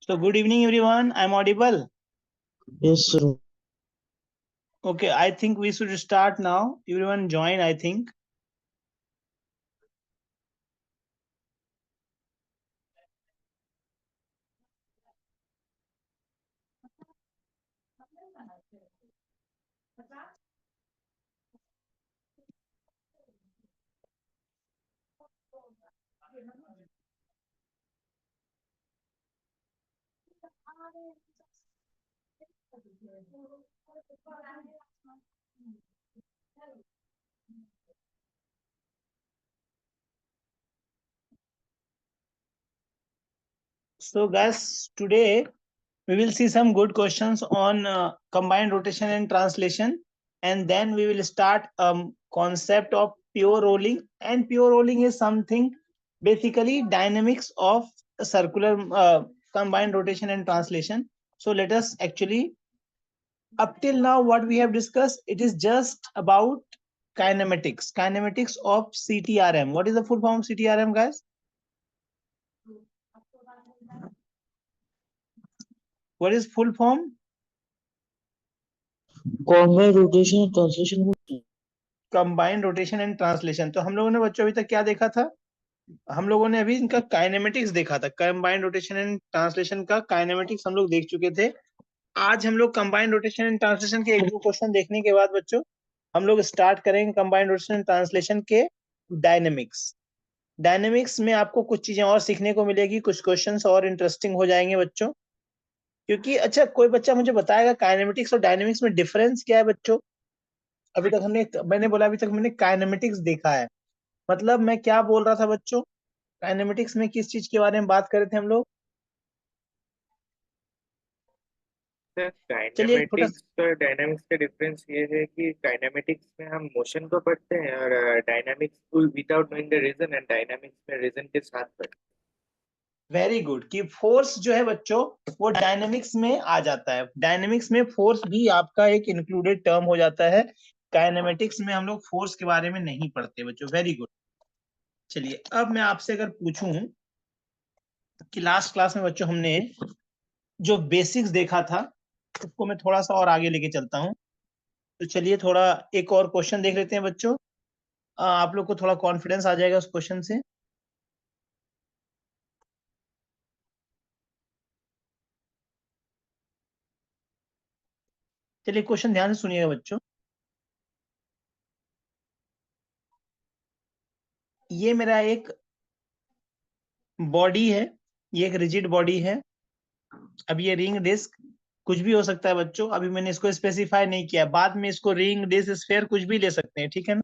So good evening, everyone. I'm audible. Yes, sir. Okay, I think we should start now. Everyone join, I think. So guys, today we will see some good questions on combined rotation and translation, and then we will start concept of pure rolling. And pure rolling is something basically dynamics of a circular combined rotation and translation. So let us actually, up till now what we have discussed, it is just about kinematics of CTRM. What is the full form of CTRM, guys? What is full form? Combined rotation and translation motion. Combined rotation and translation. तो हम लोगों ने बच्चों अभी तक क्या देखा था? हम लोगों ने अभी इनका काइनेमेटिक्स देखा था। कंबाइंड रोटेशन एंड ट्रांसलेशन का काइनेमेटिक्स हम लोग देख चुके थे। आज हम लोग कंबाइंड रोटेशन एंड ट्रांसलेशन के एक दो क्वेश्चन देखने के बाद बच्चों हम लोग स्टार्ट करेंगे कंबाइंड रोटेशन एंड ट्रांसलेशन के डायनेमिक्स। डायनेमिक्स में आपको कुछ चीजें और सीखने को मिलेगी, कुछ क्वेश्चंस और इंटरेस्टिंग हो जाएंगे बच्चों। क्योंकि अच्छा, कोई बच्चा मुझे बताएगा काइनेमेटिक्स और डायनेमिक्स में डिफरेंस क्या है बच्चों? अभी तक मैंने बोला अभी तक मैंने काइनेमेटिक्स देखा है। मतलब मैं क्या बोल रहा था बच्चों, काइनेमेटिक्स में किस चीज के बारे में बात कर रहे थे हम लोग? चलिए एक छोटा काइनेमेटिक्स और डायनामिक्स का डिफरेंस ये है कि काइनेमेटिक्स में हम मोशन को पढ़ते हैं और dynamics without knowing the reason, and dynamics में रीजन के साथ पढ़ते हैं। वेरी गुड कि फोर्स जो है बच्चों वो डायनेमिक्स में आ जाता है। डायनेमिक्स में फोर्स भी आपका एक इंक्लूडेड टर्म हो जाता है। काइनेमेटिक्स में हम लोग फोर्स के बारे में नहीं पढ़ते बच्चों। Very good. चलिए अब मैं आपसे अगर पूछूं कि लास्ट क्लास में बच्चों हमने जो बेसिक्स देखा था उसको मैं थोड़ा सा और आगे लेके चलता हूं। तो चलिए थोड़ा एक और क्वेश्चन देख लेते हैं बच्चों। आप लोग को थोड़ा कॉन्फिडेंस आ जाएगा उस क्वेश्चन से। चलिए क्वेश्चन ध्यान से सुनिएगा बच्चों। ये मेरा एक बॉडी है, ये एक रिजिड बॉडी है। अब ये रिंग डिस्क कुछ भी हो सकता है बच्चों, अभी मैंने इसको स्पेसिफाई नहीं किया, बाद में इसको रिंग डिस्क स्फीयर कुछ भी ले सकते हैं, ठीक है ना?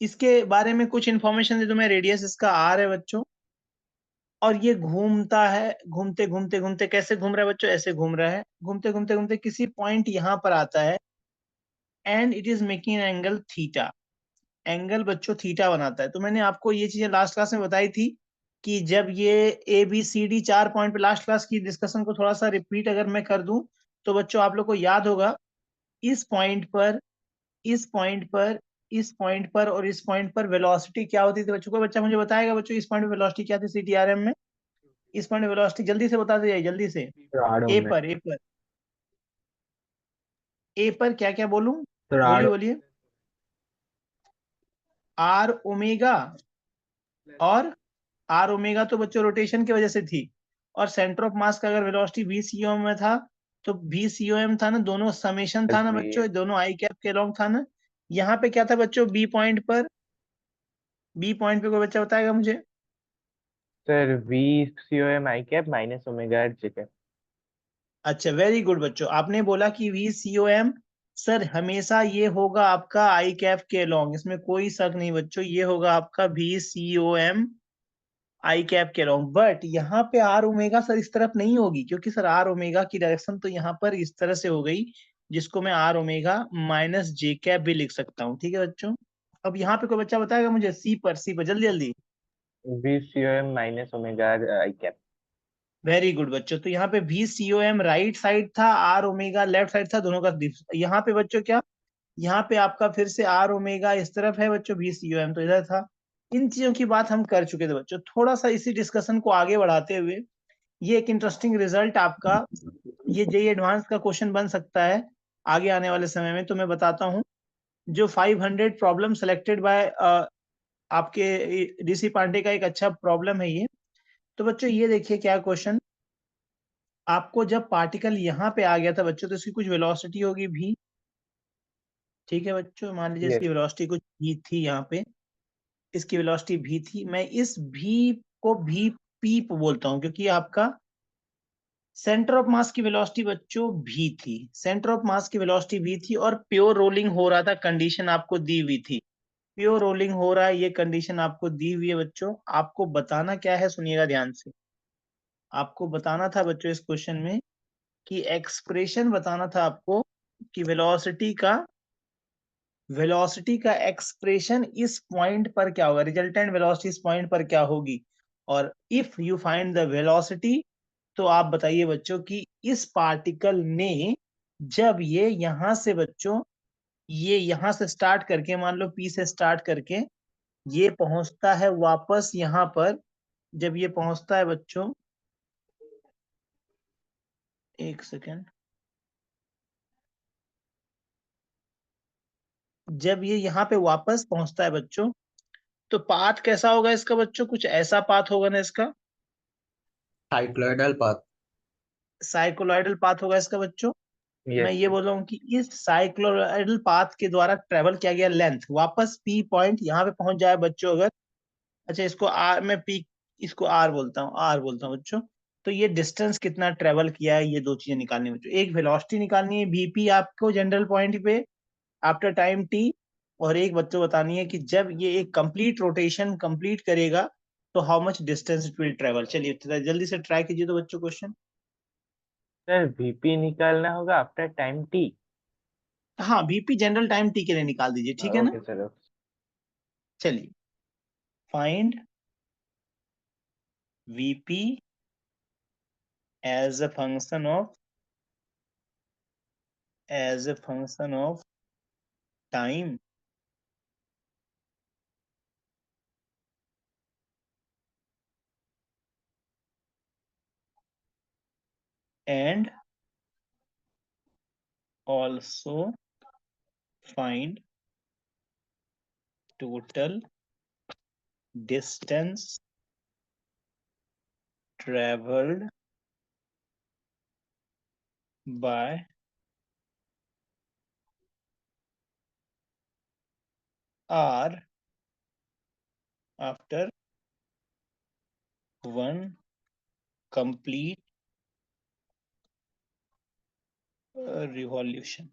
इसके बारे में कुछ इन्फॉर्मेशन दे दूं मैं। रेडियस इसका आर है बच्चों, और ये घूमता है। घूमते घूमते घूमते कैसे घूम रहा है बच्चों? ऐसे घूम रहा है। घूमते घूमते घूमते किसी पॉइंट यहाँ पर आता है, and it is making angle theta. Angle बच्चों थीटा बनाता है। तो मैंने आपको ये चीजें लास्ट क्लास में बताई थी कि जब ये A B C D 4 point पे, लास्ट क्लास की डिस्कशन को थोड़ा सा रिपीट अगर मैं कर दूं तो बच्चों आप लोग को याद होगा, इस पॉइंट पर, इस पॉइंट पर, इस पॉइंट पर और इस पॉइंट पर वेलोसिटी क्या होती थी बच्चों? को बच्चा मुझे बताएगा बच्चों इस पॉइंट पे वेलोसिटी क्या थी सीटीआरएम में? इस पॉइंट पे वेलोसिटी जल्दी से बता दीजिए, जल्दी से। ए पर, ए पर, ए पर क्या क्या बोलूं? बोलिए बोलिए। आर ओमेगा, और आर ओमेगा तो बच्चों रोटेशन की वजह से थी। और सेंटर ऑफ मास का अगर वेलोसिटी 20 में था तो VCOM था ना, दोनों समेशन था ना Yes, बच्चों, दोनों आई कैप के लॉन्ग था ना। यहाँ पे क्या था बच्चों, बी पॉइंट पे कोई बच्चा बताएगा मुझे? सर VCOM आई कैप माइनस ओमेगा जे कैप। अच्छा, वेरी गुड बच्चों, आपने बोला कि VCOM सर हमेशा ये होगा आपका आई कैप के लॉन्ग, इसमें कोई शक नहीं बच्चों, ये होगा आपका VCOM आई कैप के लॉन्ग। बट यहाँ पे आर ओमेगा सर इस तरफ नहीं होगी, क्योंकि सर आर ओमेगा की डायरेक्शन तो यहाँ पर इस तरह से हो गई, जिसको मैं R omega minus J cap भी लिख सकता हूँ। ठीक है बच्चों, अब यहाँ पे कोई बच्चा बताएगा मुझे, सी पर जल्दी जल्दी। VCOM माइनस ओमेगा आई कैप। वेरी गुड बच्चों, तो यहाँ पे VCOM राइट साइड था, आर ओमेगा लेफ्ट साइड था, दोनों का यहाँ पे बच्चों क्या, यहाँ पे आपका फिर से आर ओमेगा इस तरफ है बच्चों, VCOM तो इधर था। इन चीजों की बात हम कर चुके थे बच्चों, थोड़ा सा इसी डिस्कशन को आगे बढ़ाते हुए, ये एक इंटरेस्टिंग रिजल्ट आपका, ये जेई एडवांस का क्वेश्चन बन सकता है आगे आने वाले समय में, तो मैं बताता हूँ। जो 500 प्रॉब्लम सेलेक्टेड बाय आपके डीसी पांडे का एक अच्छा प्रॉब्लम है ये। तो बच्चों ये देखिए क्या क्वेश्चन, आपको जब पार्टिकल यहाँ पे आ गया था बच्चों, तो इसकी कुछ वेलोसिटी होगी भी। ठीक है बच्चों, मान लीजिए यस। इसकी वेलोसिटी कुछ भी थी यहाँ पे, इसकी वेलोसिटी भी थी, मैं इस भी को भी पी बोलता हूँ, क्योंकि आपका सेंटर ऑफ मास की वेलोसिटी बच्चों भी थी, सेंटर ऑफ मास की वेलोसिटी भी थी, और प्योर रोलिंग हो रहा था, कंडीशन आपको दी हुई थी, प्योर रोलिंग हो रहा है, ये कंडीशन आपको दी हुई है बच्चों। आपको बताना क्या है, सुनिएगा ध्यान से, आपको बताना था बच्चों इस क्वेश्चन में कि एक्सप्रेशन बताना था आपको कि वेलोसिटी का एक्सप्रेशन इस पॉइंट पर क्या होगा, रिजल्टेंट वेलोसिटी इस पॉइंट पर क्या होगी, और if you find the velocity, तो आप बताइए बच्चों कि इस पार्टिकल ने, जब ये यहां से बच्चों, ये यहां से स्टार्ट करके, मान लो पी से स्टार्ट करके ये पहुंचता है वापस यहाँ पर, जब ये पहुंचता है बच्चों, एक सेकेंड, जब ये यहाँ पे वापस पहुंचता है बच्चों, तो पाथ कैसा होगा इसका बच्चों, कुछ ऐसा पाथ होगा ना इसका, साइक्लोइडल पाथ। साइक्लोइडल पाथ होगा इसका बच्चों। मैं यस ये बोल रहा हूँ कि इस साइक्लोइडल पाथ के द्वारा ट्रेवल किया गया लेंथ वापस पी पॉइंट यहाँ पे पहुंच जाए बच्चों अगर, अच्छा इसको आर, मैं पी, इसको आर बोलता हूँ बच्चों। तो ये डिस्टेंस कितना ट्रेवल किया है, ये दो चीजें निकालनी है बच्चों, एक वेलोसिटी निकालनी है VP आपको जनरल पॉइंट पे आफ्टर टाइम टी, और एक बच्चों बतानी है कि जब ये एक कंप्लीट रोटेशन कंप्लीट करेगा, तो how much distance it will travel. चलिए जल्दी से ट्राई कीजिए तो बच्चों क्वेश्चन। सर, VP निकालना होगा आफ्टर टाइम टी। हाँ, VP जनरल टाइम टी के लिए निकाल दीजिए, ठीक है ना। Okay sir. चलिए, find VP as a function of time and also find total distance traveled by R after one complete revolution।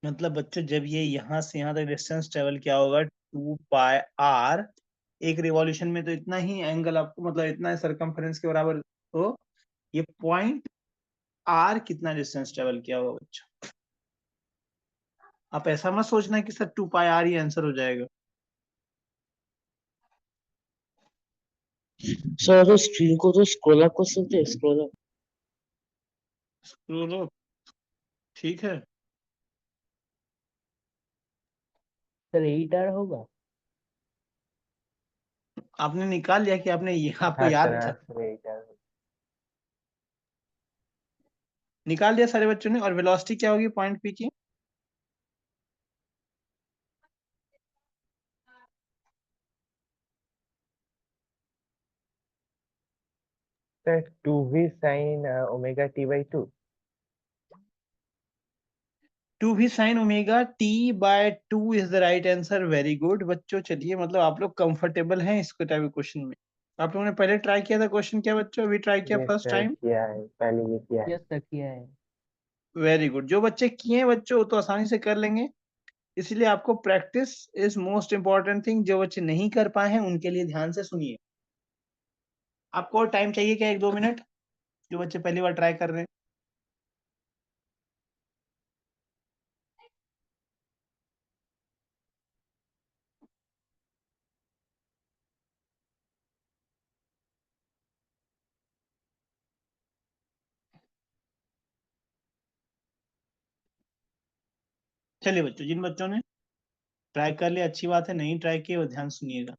मतलब बच्चों जब ये यहाँ से यहाँ तक डिस्टेंस ट्रेवल किया होगा 2 पाई r, एक रिवॉल्यूशन में तो इतना ही एंगल आपको, मतलब इतना सरकमफेरेंस के बराबर, तो ये पॉइंट r कितना डिस्टेंस ट्रेवल किया होगा बच्चों। आप ऐसा मत सोचना कि सर 2 पाई r ही आंसर हो जाएगा। सर स्क्रीन को तो स्क्रॉल अप कर सकते हैं, स्क्रॉल अप। स्क्रोल अप, ठीक है। सर 8R होगा। आपने निकाल लिया कि आपने ये आपको हाँ सर, याद हाँ था, सर 8R। निकाल दिया सारे बच्चों ने। और वेलोसिटी क्या होगी पॉइंट पी की, sir 2v sin omega t/2। 2v sin omega t/2 is the right answer. Very good बच्चों। चलिए मतलब आप लोग कंफर्टेबल हैं इसको टाइप के क्वेश्चन में। आप लोगों ने पहले ट्राई किया था क्वेश्चन क्या बच्चों? अभी ट्राई किया यस फर्स्ट सर टाइम? किया है, पहले ये किया है। यस सर किया है। Very good. जो बच्चे किए हैं बच्चों वो तो आसानी से कर लेंगे, इसलिए आपको practice is most important thing. जो बच्चे नहीं कर पाए हैं उनके लिए ध्यान से सुनिए। आपको और टाइम चाहिए क्या? 1-2 मिनट, जो बच्चे पहली बार ट्राई कर रहे हैं। चलिए बच्चों, जिन बच्चों ने ट्राई कर लिया अच्छी बात है, नहीं ट्राई किए वो ध्यान सुनिएगा।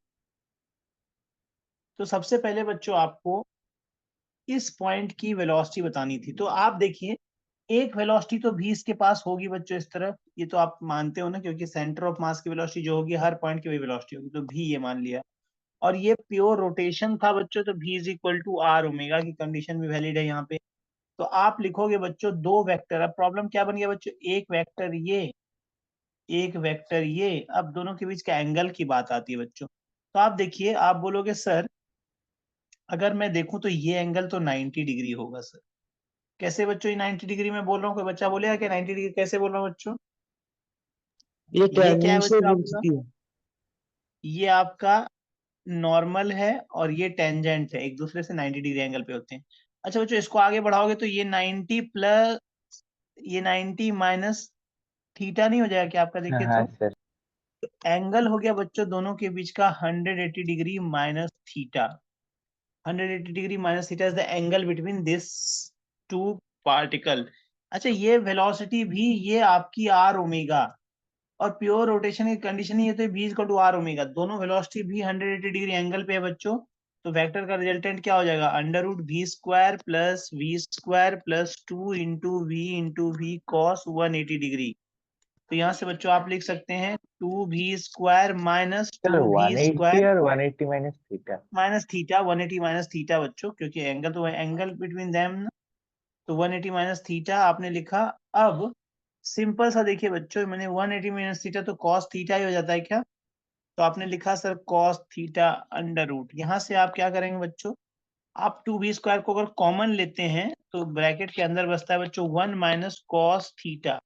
तो सबसे पहले बच्चों आपको इस पॉइंट की वेलोसिटी बतानी थी। तो आप देखिए, एक वेलोसिटी तो भी इसके पास होगी बच्चों इस तरफ, ये तो आप मानते हो ना, क्योंकि सेंटर ऑफ मास की वेलोसिटी जो होगी हर पॉइंट की वही वेलोसिटी होगी, तो भी ये मान लिया। और ये प्योर रोटेशन था बच्चों, तो v is equal to R omega की कंडीशन भी वैलिड है यहाँ पे। तो आप लिखोगे बच्चों दो वेक्टर। अब प्रॉब्लम क्या बन गया बच्चों? एक वेक्टर ये, एक वेक्टर ये। अब दोनों के बीच का एंगल की बात आती है बच्चों। तो आप देखिए, आप बोलोगे सर अगर मैं देखूं तो ये एंगल तो 90 डिग्री होगा सर। कैसे बच्चों ये 90 डिग्री में बोल रहा हूँ? कोई बच्चा बोलेगा कि 90 डिग्री कैसे बोल रहा हूँ बच्चों? ये ये क्या है टेंजेंशियल बच्चों आपका? वेलोसिटी है। ये आपका नॉर्मल है और ये टेंजेंट है, एक दूसरे से 90 डिग्री एंगल पे होते हैं। अच्छा बच्चों, इसको आगे बढ़ाओगे तो ये 90 प्लस ये 90 माइनस थीटा नहीं हो जाएगा क्या आपका? देखिए हाँ तो सर। एंगल हो गया बच्चों दोनों के बीच का 180 degree minus theta. 180 degree minus theta is the angle between this two particle. अच्छा, ये वेलोसिटी भी ये आपकी आर ओमेगा, और प्योर रोटेशन की कंडीशन ये तो v equal to R omega, दोनों वेलोसिटी भी 180 डिग्री एंगल पे है बच्चों। तो वेक्टर का रिजल्टेंट क्या हो जाएगा? Under root v² plus 2 into V cos 180 degree. तो यहाँ से बच्चों आप लिख सकते हैं 2v² माइनस सर 180 2v² और 180 minus theta. Minus theta, 180 minus theta बच्चों, क्योंकि एंगल तो एंगल बिटवीन देम ना। तो 180 माइनस थीटा आपने लिखा। अब सिंपल सा देखिए बच्चों, मैंने 180 माइनस थीटा तो कॉस थीटा ही हो जाता है क्या? तो आपने लिखा sir cos theta under root. यहाँ से आप क्या करेंगे बच्चों? आप 2v² को अगर कॉमन लेते हैं तो ब्रैकेट के अंदर बचता है बच्चों 1 minus cos theta.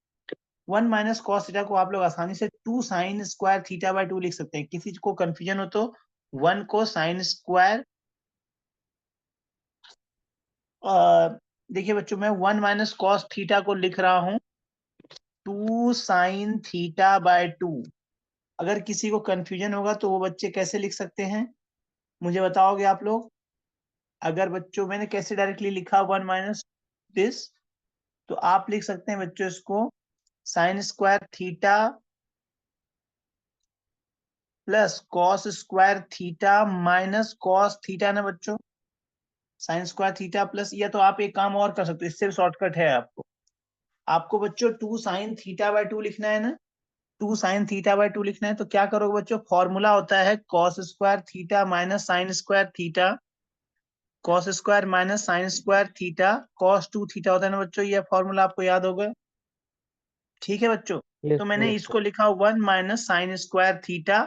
1 minus cos theta को आप लोग आसानी से 2 साइन स्क्वायर थीटा/2 लिख सकते हैं। किसी को कंफ्यूजन हो तो 1 को साइन स्क्वायर, देखिए बच्चों मैं 1 माइनस कॉस थीटा को लिख रहा हूं 2 साइन थीटा/2। अगर किसी को कंफ्यूजन होगा तो वो बच्चे कैसे लिख सकते हैं, मुझे बताओगे आप लोग? अगर बच्चों मैंने कैसे डायरेक्टली लिखा 1 माइनस दिस, तो आप लिख सकते हैं बच्चों इसको sign square theta plus cos square theta minus cos theta ना बच्चों। साइन स्क्वायर थीटा प्लस, या तो आप एक काम और कर सकते हो, इससे शॉर्टकट है आपको। आपको बच्चों 2 साइन थीटा/2 लिखना है ना, 2 साइन थीटा/2 लिखना है। तो क्या करोगे बच्चों? फॉर्मूला होता है cos square theta minus sine square theta, cos square minus sine square theta cos 2 theta होता है ना बच्चों। ये फॉर्मूला आपको याद होगा, ठीक है बच्चों? यस तो मैंने यस इसको लिखा 1 माइनस साइन स्क्वायर थीटा,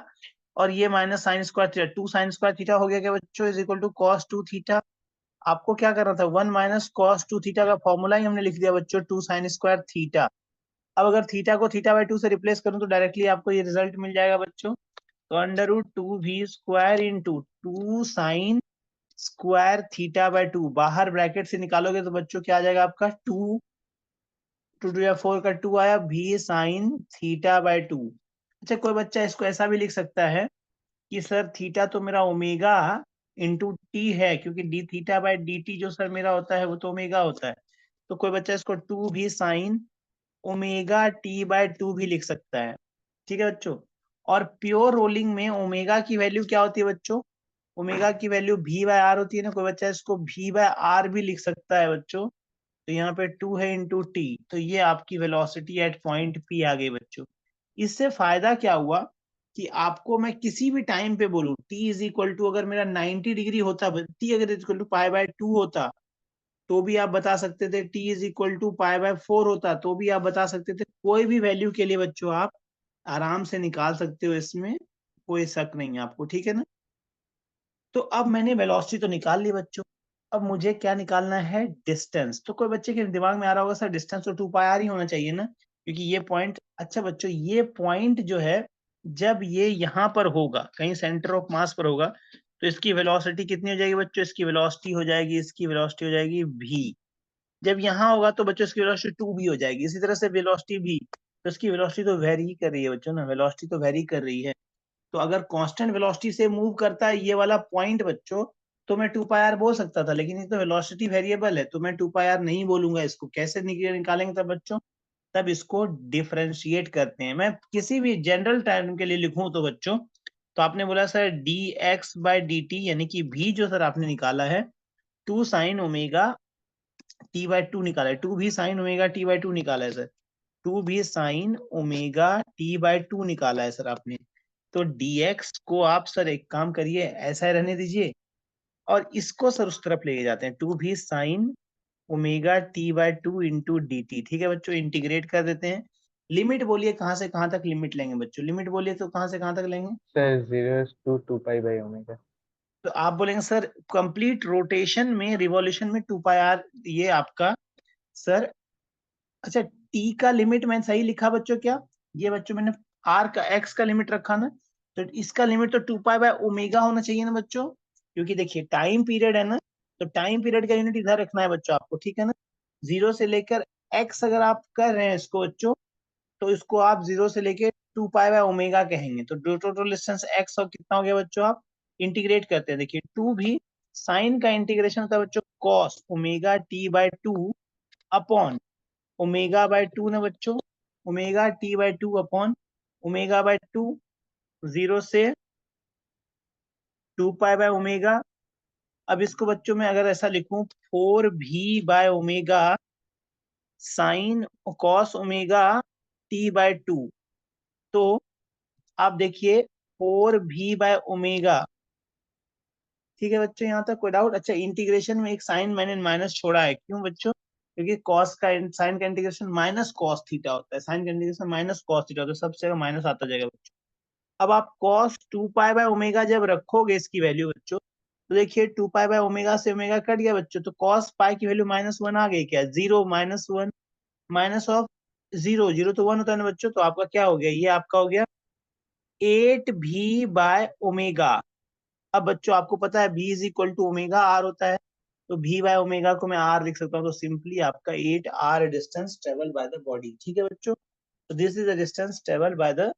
और ये minus sine square theta, 2 sine square theta हो गया क्या बच्चों? Is equal to cos 2 theta. आपको क्या करना था? 1 माइनस कॉस 2 थीटा का फॉर्मूला ही हमने लिख दिया बच्चों 2 साइन स्क्वायर थीटा। अब अगर थीटा को थीटा/2 से रिप्लेस करूं तो डायरेक्टली आपको ये रिजल्ट मिल जाएगा बच्चों। तो under root 2v² into 2 sine square थीटा/2, बाहर ब्रैकेट से निकालोगे तो बच्चों क्या आ जाएगा आपका? 2 2 2 या 4 का 2 आया, v साइन थीटा/2। अच्छा, कोई बच्चा इसको ऐसा भी लिख सकता है कि सर थीटा तो मेरा ओमेगा इंटू टी है, क्योंकि डी थीटा/dt जो सर मेरा होता है वो तो ओमेगा होता है। तो कोई बच्चा इसको 2v साइन ओमेगा t/2 भी लिख सकता है, ठीक है बच्चों? और प्योर रोलिंग में ओमेगा की वैल्यू क्या होती है बच्चों? ओमेगा की वैल्यू v/r होती है ना। कोई बच्चा इसको v/r भी लिख सकता है बच्चों। तो यहाँ पे 2 है इंटू टी, तो ये आपकी वेलोसिटी एट पॉइंट P आ गई बच्चों। इससे फायदा क्या हुआ कि आपको मैं किसी भी टाइम पे बोलूं t इज इक्वल टू, अगर मेरा 90 डिग्री होता, t अगर is equal to pi by 2 होता तो भी आप बता सकते थे, t is equal to pi by 4 होता तो भी आप बता सकते थे। कोई भी वैल्यू के लिए बच्चों आप आराम से निकाल सकते हो, इसमें कोई शक नहीं है आपको, ठीक है ना। तो अब मैंने वेलोसिटी तो निकाल ली बच्चों, अब मुझे क्या निकालना है, डिस्टेंस। तो कोई बच्चे के दिमाग में आ रहा होगा सर डिस्टेंस तो 2 पाई आर ही होना चाहिए ना, क्योंकि ये पॉइंट, अच्छा बच्चों ये पॉइंट जो है जब ये यहाँ पर होगा, कहीं सेंटर ऑफ मास पर होगा, तो इसकी वेलोसिटी कितनी हो जाएगी बच्चों, इसकी वेलोसिटी हो जाएगी, इसकी वेलोसिटी हो जाएगी v। जब यहाँ होगा तो बच्चों इसकी वेलोसिटी 2v हो जाएगी, इसी तरह से वेलोसिटी v, तो इसकी वेलोसिटी तो वेरी ही कर रही है बच्चों ना, वेलोसिटी तो वेरी कर रही है। तो अगर कांस्टेंट वेलोसिटी से मूव करता है ये वाला पॉइंट बच्चों, तो मैं 2 पाई आर बोल सकता था, लेकिन ये तो वेलोसिटी वेरिएबल है तो मैं 2 पाई आर नहीं बोलूंगा। इसको कैसे निकालेंगे तब बच्चों, तब इसको डिफरेंशिएट करते हैं। मैं किसी भी जनरल टर्म के लिए लिखूं तो बच्चों, तो आपने बोला सर dx बाय dt, यानी कि v जो सर आपने निकाला है 2 साइन ओमेगा t बाय 2 निकाला है, 2 भी साइन ओमेगा t बाय 2 निकाला है सर, 2 भी साइन ओमेगा t बाय 2 निकाला है सर आपने। तो dx को आप सर एक काम करिए, ऐसा ही रहने दीजिए, और इसको सर उस तरफ लेके जाते हैं, 2 भी sine omega t by 2 into D T, ठीक है बच्चों, इंटीग्रेट कर देते हैं। लिमिट बोलिए कहाँ से कहाँ तक लिमिट लेंगे बच्चों, लिमिट बोलिए तो कहाँ से कहाँ तक लेंगे। Sir 0 to 2 pi by omega. तो आप बोलेंगे सर कंप्लीट रोटेशन में, रिवॉल्यूशन में 2 पाई आर, ये आपका सर, अच्छा टी का लिमिट मैंने सही लिखा बच्चों क्या, ये बच्चों मैंने आर का, एक्स का लिमिट रखा ना, तो इसका लिमिट तो 2 पाई बाय ओमेगा होना चाहिए ना बच्चों, क्योंकि देखिए टाइम पीरियड है ना, तो टाइम पीरियड का यूनिट इधर रखना है बच्चों आपको, ठीक है ना। 0 से लेकर एक्स अगर आप कर रहे हैं इसको बच्चों, तो इसको आप 0 से लेके 2 पाई बाय ओमेगा कहेंगे, तो टोटल डिस्टेंस एक्स और कितना हो गया बच्चों, आप इंटीग्रेट करते हैं, देखिए 2 भी साइन का इंटीग्रेशन होता है बच्चों cos omega T by 2 upon omega by 2 ना बच्चों, omega T by 2 upon omega by 2, 0 से 2 पाई बाय ओमेगा। अब इसको बच्चों में अगर ऐसा लिखूं 4v by omega sine cos omega T by 2, तो आप देखिए 4v बाय ओमेगा, ठीक है बच्चों यहाँ तक कोई डाउट। अच्छा इंटीग्रेशन में एक साइन मैंने माइनस छोड़ा है, क्यों बच्चों, क्योंकि कॉस का साइन का इंटीग्रेशन माइनस कॉस थीटा होता है, साइन का इंटीग्रेशन माइनस कॉस थीटा होता है, सब जगह माइनस आता जाएगा बच्चों। अब आप कॉस 2 पाई बाय ओमेगा जब रखोगे इसकी वैल्यू बच्चों, तो देखिए 2 पाई बाय ओमेगा से ओमेगा कट गया बच्चों, तो कॉस पाई की वैल्यू -1 आ गई क्या, 0 -1 माइनस ऑफ 0, 0 तो 1 होता है ना बच्चों, तो आपका क्या हो गया, ये आपका हो गया 8v बाय ओमेगा। अब बच्चों आपको पता है v is equal to omega R होता है, तो v बाय ओमेगा को मैं r लिख सकता हूँ, तो सिंपली आपका 8r distance travel by the body, ठीक है बच्चों। तो this is the distance travel by the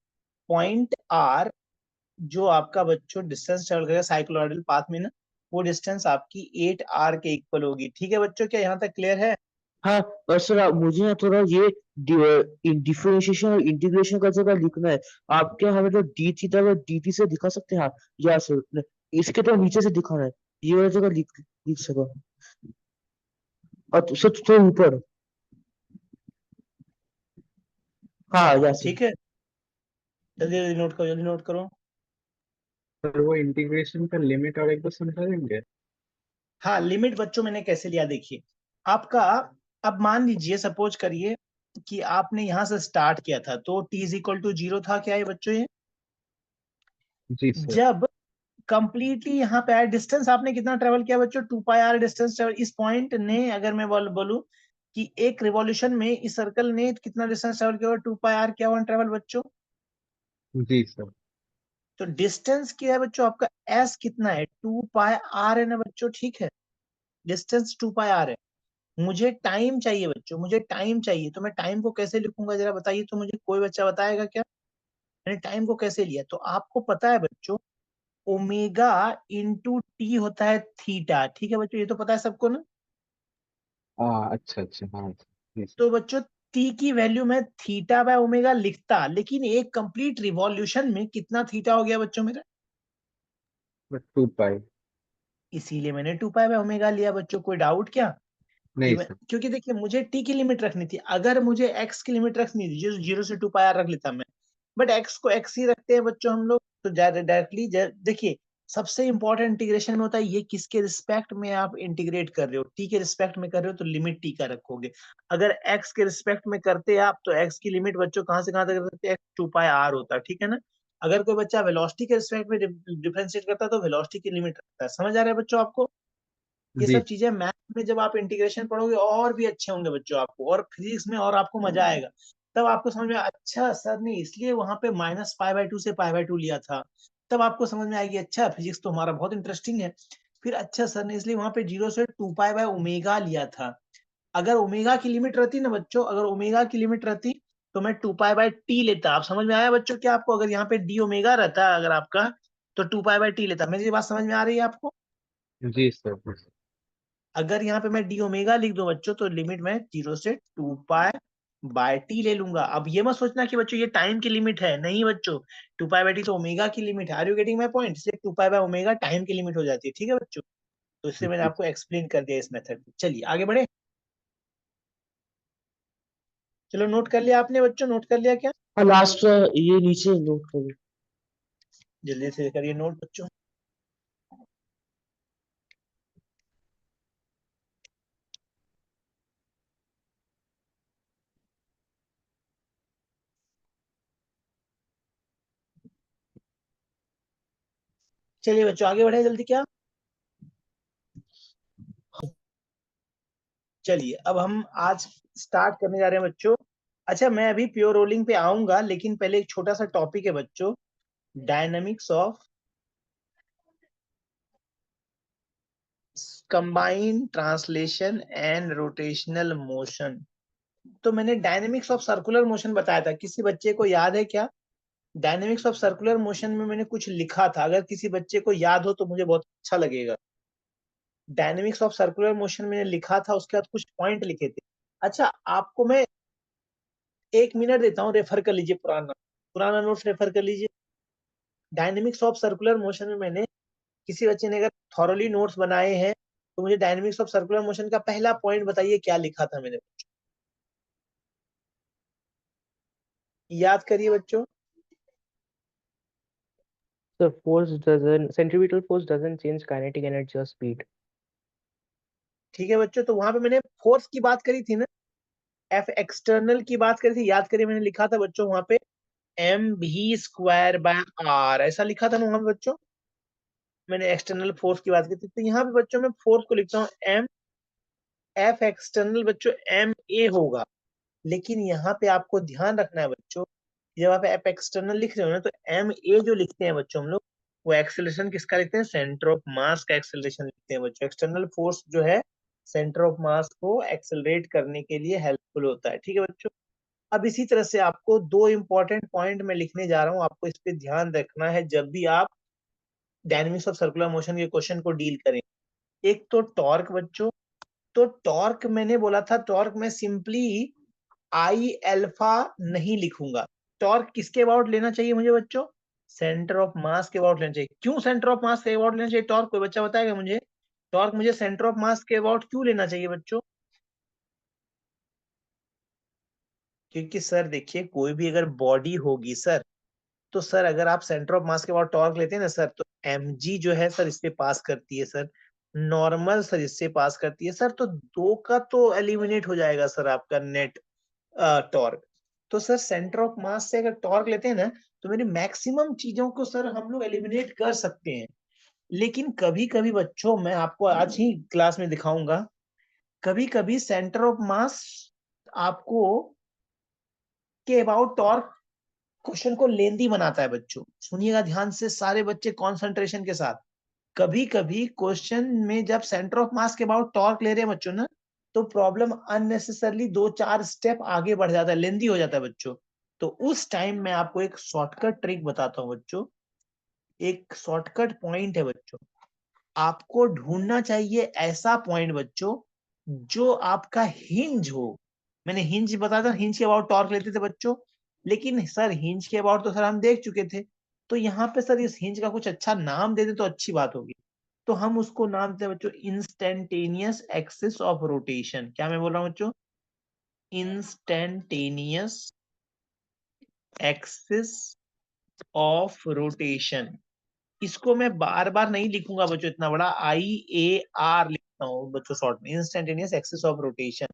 point r, जो आपका बच्चों डिस्टेंस ट्रेवल करेगा साइक्लोइडल पाथ में ना, वो डिस्टेंस आपकी 8r के इक्वल होगी, ठीक है बच्चों, क्या यहाँ तक क्लियर है। हाँ। और सर मुझे ना थोड़ा ये डिफरेंशिएशन और इंटीग्रेशन का जगह लिखना है। आप क्या हमें तो डी थीटा और डी टी से दिखा सकते हैं? हाँ, या सर इसके तो नीचे से दिखाना है, ये वाला जगह लिख लिख सको। और सर थोड़ा ऊपर। हाँ या सर। ठीक है, जल्दी जल्दी नोट करो, जल्दी नोट करो। सर वो इंटीग्रेशन का लिमिट और एक बार समझा देंगे? हाँ लिमिट बच्चों मैंने कैसे लिया देखिए, आपका, अब मान लीजिए सपोज करिए कि आपने यहाँ से स्टार्ट किया था, तो t इज इक्वल टू 0 था, क्या है बच्चों ये, जी सर। जब कंप्लीटली यहाँ पे आया, डिस्टेंस आपने कितना ट्रेवल किया बच्चों, 2 पाई आर डिस्टेंस ट्रेवल, इस पॉइंट ने, अगर मैं बोलूं कि एक रिवॉल्यूशन में इस सर्कल ने कितना डिस्टेंस ट्रेवल किया, 2 पाई आर क्या हुआ ट्रेवल बच्चों। जी सर। तो डिस्टेंस क्या है बच्चों आपका, s कितना है, 2 पाई आर है ना बच्चों, ठीक है, डिस्टेंस 2 पाई आर है। मुझे टाइम चाहिए बच्चों, मुझे टाइम चाहिए, तो मैं टाइम को कैसे लिखूंगा जरा बताइए, तो मुझे कोई बच्चा बताएगा क्या, मैंने टाइम को कैसे लिया। तो आपको पता है बच्चों ओमेगा इंटू टी होता है थीटा, ठीक है बच्चों, ये तो पता है सबको ना। अच्छा अच्छा, हाँ जी सर। तो बच्चों टी की वैल्यू में थीटा बाय ओमेगा लिखता, लेकिन एक कंप्लीट रिवॉल्यूशन में कितना थीटा हो गया बच्चों मेरा, 2 पाई। इसीलिए मैंने 2 पाई बाय ओमेगा लिया बच्चों, कोई डाउट क्या। नहीं सर। क्योंकि देखिए मुझे टी की लिमिट रखनी थी, अगर मुझे एक्स की लिमिट रखनी थी, 0 से 2 पाई आर रख लेता मैं, बट एक्स को एक्स ही रखते हैं बच्चों हम लोग। तो डायरेक्टली देखिए, सबसे इंपॉर्टेंट इंटीग्रेशन में होता है ये किसके रिस्पेक्ट में आप इंटीग्रेट कर रहे हो। टी के रिस्पेक्ट में कर रहे हो तो लिमिट टी का रखोगे। अगर एक्स के रिस्पेक्ट में करते आप तो एक्स की लिमिट बच्चों कहाँ से कहाँ तक कर सकते हैं, एक्स 2πr होता है, ठीक है ना। अगर कोई बच्चा वेलोसिटी के रिस्पेक्ट में डिफरेंशिएट करता है तो वेलोसिटी की लिमिट रखता है। समझ आ रहा है बच्चों आपको। ये जी सब चीजें मैथ में जब आप इंटीग्रेशन पढ़ोगे और भी अच्छे होंगे बच्चों आपको, और फिजिक्स में और आपको मजा आएगा। तब आपको समझ में अच्छा सर ने इसलिए वहां पे -π/2 से π/2 लिया था। तब आपको समझ में आएगी अच्छा फिजिक्स तो हमारा बहुत इंटरेस्टिंग है। फिर अच्छा सर ने इसलिए वहां पे 0 से 2π/ω लिया था। अगर ओमेगा की लिमिट रहती ना बच्चों, अगर ओमेगा की लिमिट रहती तो मैं 2π/t लेता। आप समझ में आया बच्चों क्या आपको? अगर यहाँ पे डी ओमेगा रहता अगर आपका, तो 2π/t लेता। मेरी बात समझ में आ रही है आपको? जी सर। अगर यहाँ पे मैं डी ओमेगा लिख दूं बच्चों तो लिमिट में 0 से 2π/t ले लूंगा। अब ये मत सोचना कि बच्चों ये टाइम की लिमिट है, नहीं बच्चों। 2π/t तो ओमेगा की लिमिट है। Are you getting my point? इसलिए 2π/ω टाइम की लिमिट हो जाती है, ठीक है बच्चों। तो इससे मैंने जी आपको एक्सप्लेन कर दिया इस मेथड में। चलिए आगे बढ़े। चलो नोट कर लिया आपने बच्चों, नोट कर लिया क्या? हाँ लास्ट ये नीचे नोट करिए। जल्दी से करिए नोट बच्चों। चलिए बच्चों आगे बढ़े जल्दी। क्या? चलिए अब हम आज स्टार्ट करने जा रहे हैं बच्चों। अच्छा मैं अभी प्योर रोलिंग पे आऊंगा, लेकिन पहले एक छोटा सा टॉपिक है बच्चों, dynamics of combined translation and rotational motion. तो मैंने डायनेमिक्स ऑफ सर्कुलर मोशन बताया था, किसी बच्चे को याद है क्या? डायनेमिक्स ऑफ सर्कुलर मोशन में मैंने कुछ लिखा था, अगर किसी बच्चे को याद हो तो मुझे बहुत अच्छा लगेगा। डायनेमिक्स ऑफ सर्कुलर मोशन मैंने लिखा था, उसके बाद कुछ पॉइंट लिखे थे। अच्छा आपको मैं 1 मिनट देता हूँ, रेफर कर लीजिए पुराना पुराना नोट्स रेफर कर लीजिए। डायनेमिक्स ऑफ सर्कुलर मोशन में मैंने, किसी बच्चे ने अगर थॉरली नोट्स बनाए हैं तो मुझे डायनेमिक्स ऑफ सर्कुलर मोशन का पहला पॉइंट बताइए क्या लिखा था मैंने। याद करिए बच्चों। The force doesn't centripetal force doesn't change kinetic energy or speed. ठीक है बच्चों, तो वहां पे मैंने फोर्स की बात करी थी ना, एफ एक्सटर्नल की बात करी थी। याद करिए मैंने लिखा था बच्चों वहां पे mv²/r, ऐसा लिखा था ना वहां पे बच्चों। मैंने एक्सटर्नल फोर्स की बात की थी, तो यहाँ पे बच्चों मैं फोर्स को लिखता हूँ एम, एफ एक्सटर्नल बच्चों एम ए होगा। लेकिन यहाँ पे आपको ध्यान रखना है बच्चों, जब आप एफ एक्सटर्नल लिख रहे हो ना तो एम ए जो लिखते हैं बच्चों हम लोग, वो एक्सेलरेशन किसका लिखते हैं? सेंटर ऑफ मास का एक्सेलरेशन लिखते हैं बच्चों। एक्सटर्नल फोर्स जो है सेंटर ऑफ मास को एक्सेलरेट करने के लिए हेल्पफुल होता है, ठीक है बच्चों। अब इसी तरह से आपको दो इंपॉर्टेंट पॉइंट मैं लिखने जा रहा हूँ, आपको इस पे ध्यान रखना है जब भी आप डायनेमिक्स ऑफ सर्कुलर मोशन के क्वेश्चन को डील करें। एक तो टॉर्क बच्चों, तो टॉर्क मैंने बोला था, टॉर्क में सिंपली आई एल्फा नहीं लिखूंगा। टॉर्क किसके अबाउट लेना चाहिए मुझे बच्चों? सेंटर ऑफ मास के अबाउट लेना चाहिए। क्यों सेंटर ऑफ मास के अबाउट लेना चाहिए टॉर्क? कोई बच्चा बताएगा मुझे, टॉर्क मुझे सेंटर ऑफ मास के अबाउट क्यों लेना चाहिए बच्चों? क्योंकि सर देखिए, कोई भी अगर बॉडी होगी सर, तो सर अगर आप सेंटर ऑफ मास के बाद टॉर्क लेते हैं ना सर, तो mg जो है सर इससे पास करती है सर, नॉर्मल सर इससे पास करती है सर, तो दो का तो एलिमिनेट हो जाएगा सर आपका नेट टॉर्क। तो सर सेंटर ऑफ मास से अगर टॉर्क लेते हैं ना, तो मेरी मैक्सिमम चीजों को सर हम लोग एलिमिनेट कर सकते हैं। लेकिन कभी कभी बच्चों, मैं आपको आज ही क्लास में दिखाऊंगा, कभी कभी सेंटर ऑफ मास आपको के अबाउट टॉर्क क्वेश्चन को लेंदी बनाता है बच्चों। सुनिएगा ध्यान से सारे बच्चे कंसंट्रेशन के साथ। कभी कभी क्वेश्चन में जब सेंटर ऑफ मास के अबाउट टॉर्क ले रहे हैं बच्चों ना, तो प्रॉब्लम अननेसेसरली 2-4 स्टेप आगे बढ़ जाता है, लेंदी हो जाता है बच्चों। तो उस टाइम मैं आपको एक शॉर्टकट ट्रिक बताता हूँ बच्चों। एक शॉर्टकट पॉइंट है बच्चों, आपको ढूंढना चाहिए ऐसा पॉइंट बच्चों जो आपका हिंज हो। मैंने हिंज बताया था, हिंज के अबाउट टॉर्क लेते थे बच्चों, लेकिन सर हिंज के अबाउट तो सर हम देख चुके थे। तो यहाँ पे सर इस हिंज का कुछ अच्छा नाम दे दे तो अच्छी बात होगी। तो हम उसको नाम देते हैं बच्चों इंस्टेंटेनियस एक्सिस ऑफ रोटेशन। क्या मैं बोल रहा हूँ बच्चों? Instantaneous axis of rotation. इसको मैं बार बार नहीं लिखूंगा बच्चों, इतना बड़ा, IAR लिखता हूँ बच्चों शॉर्ट में, इंस्टेंटेनियस एक्सिस ऑफ रोटेशन।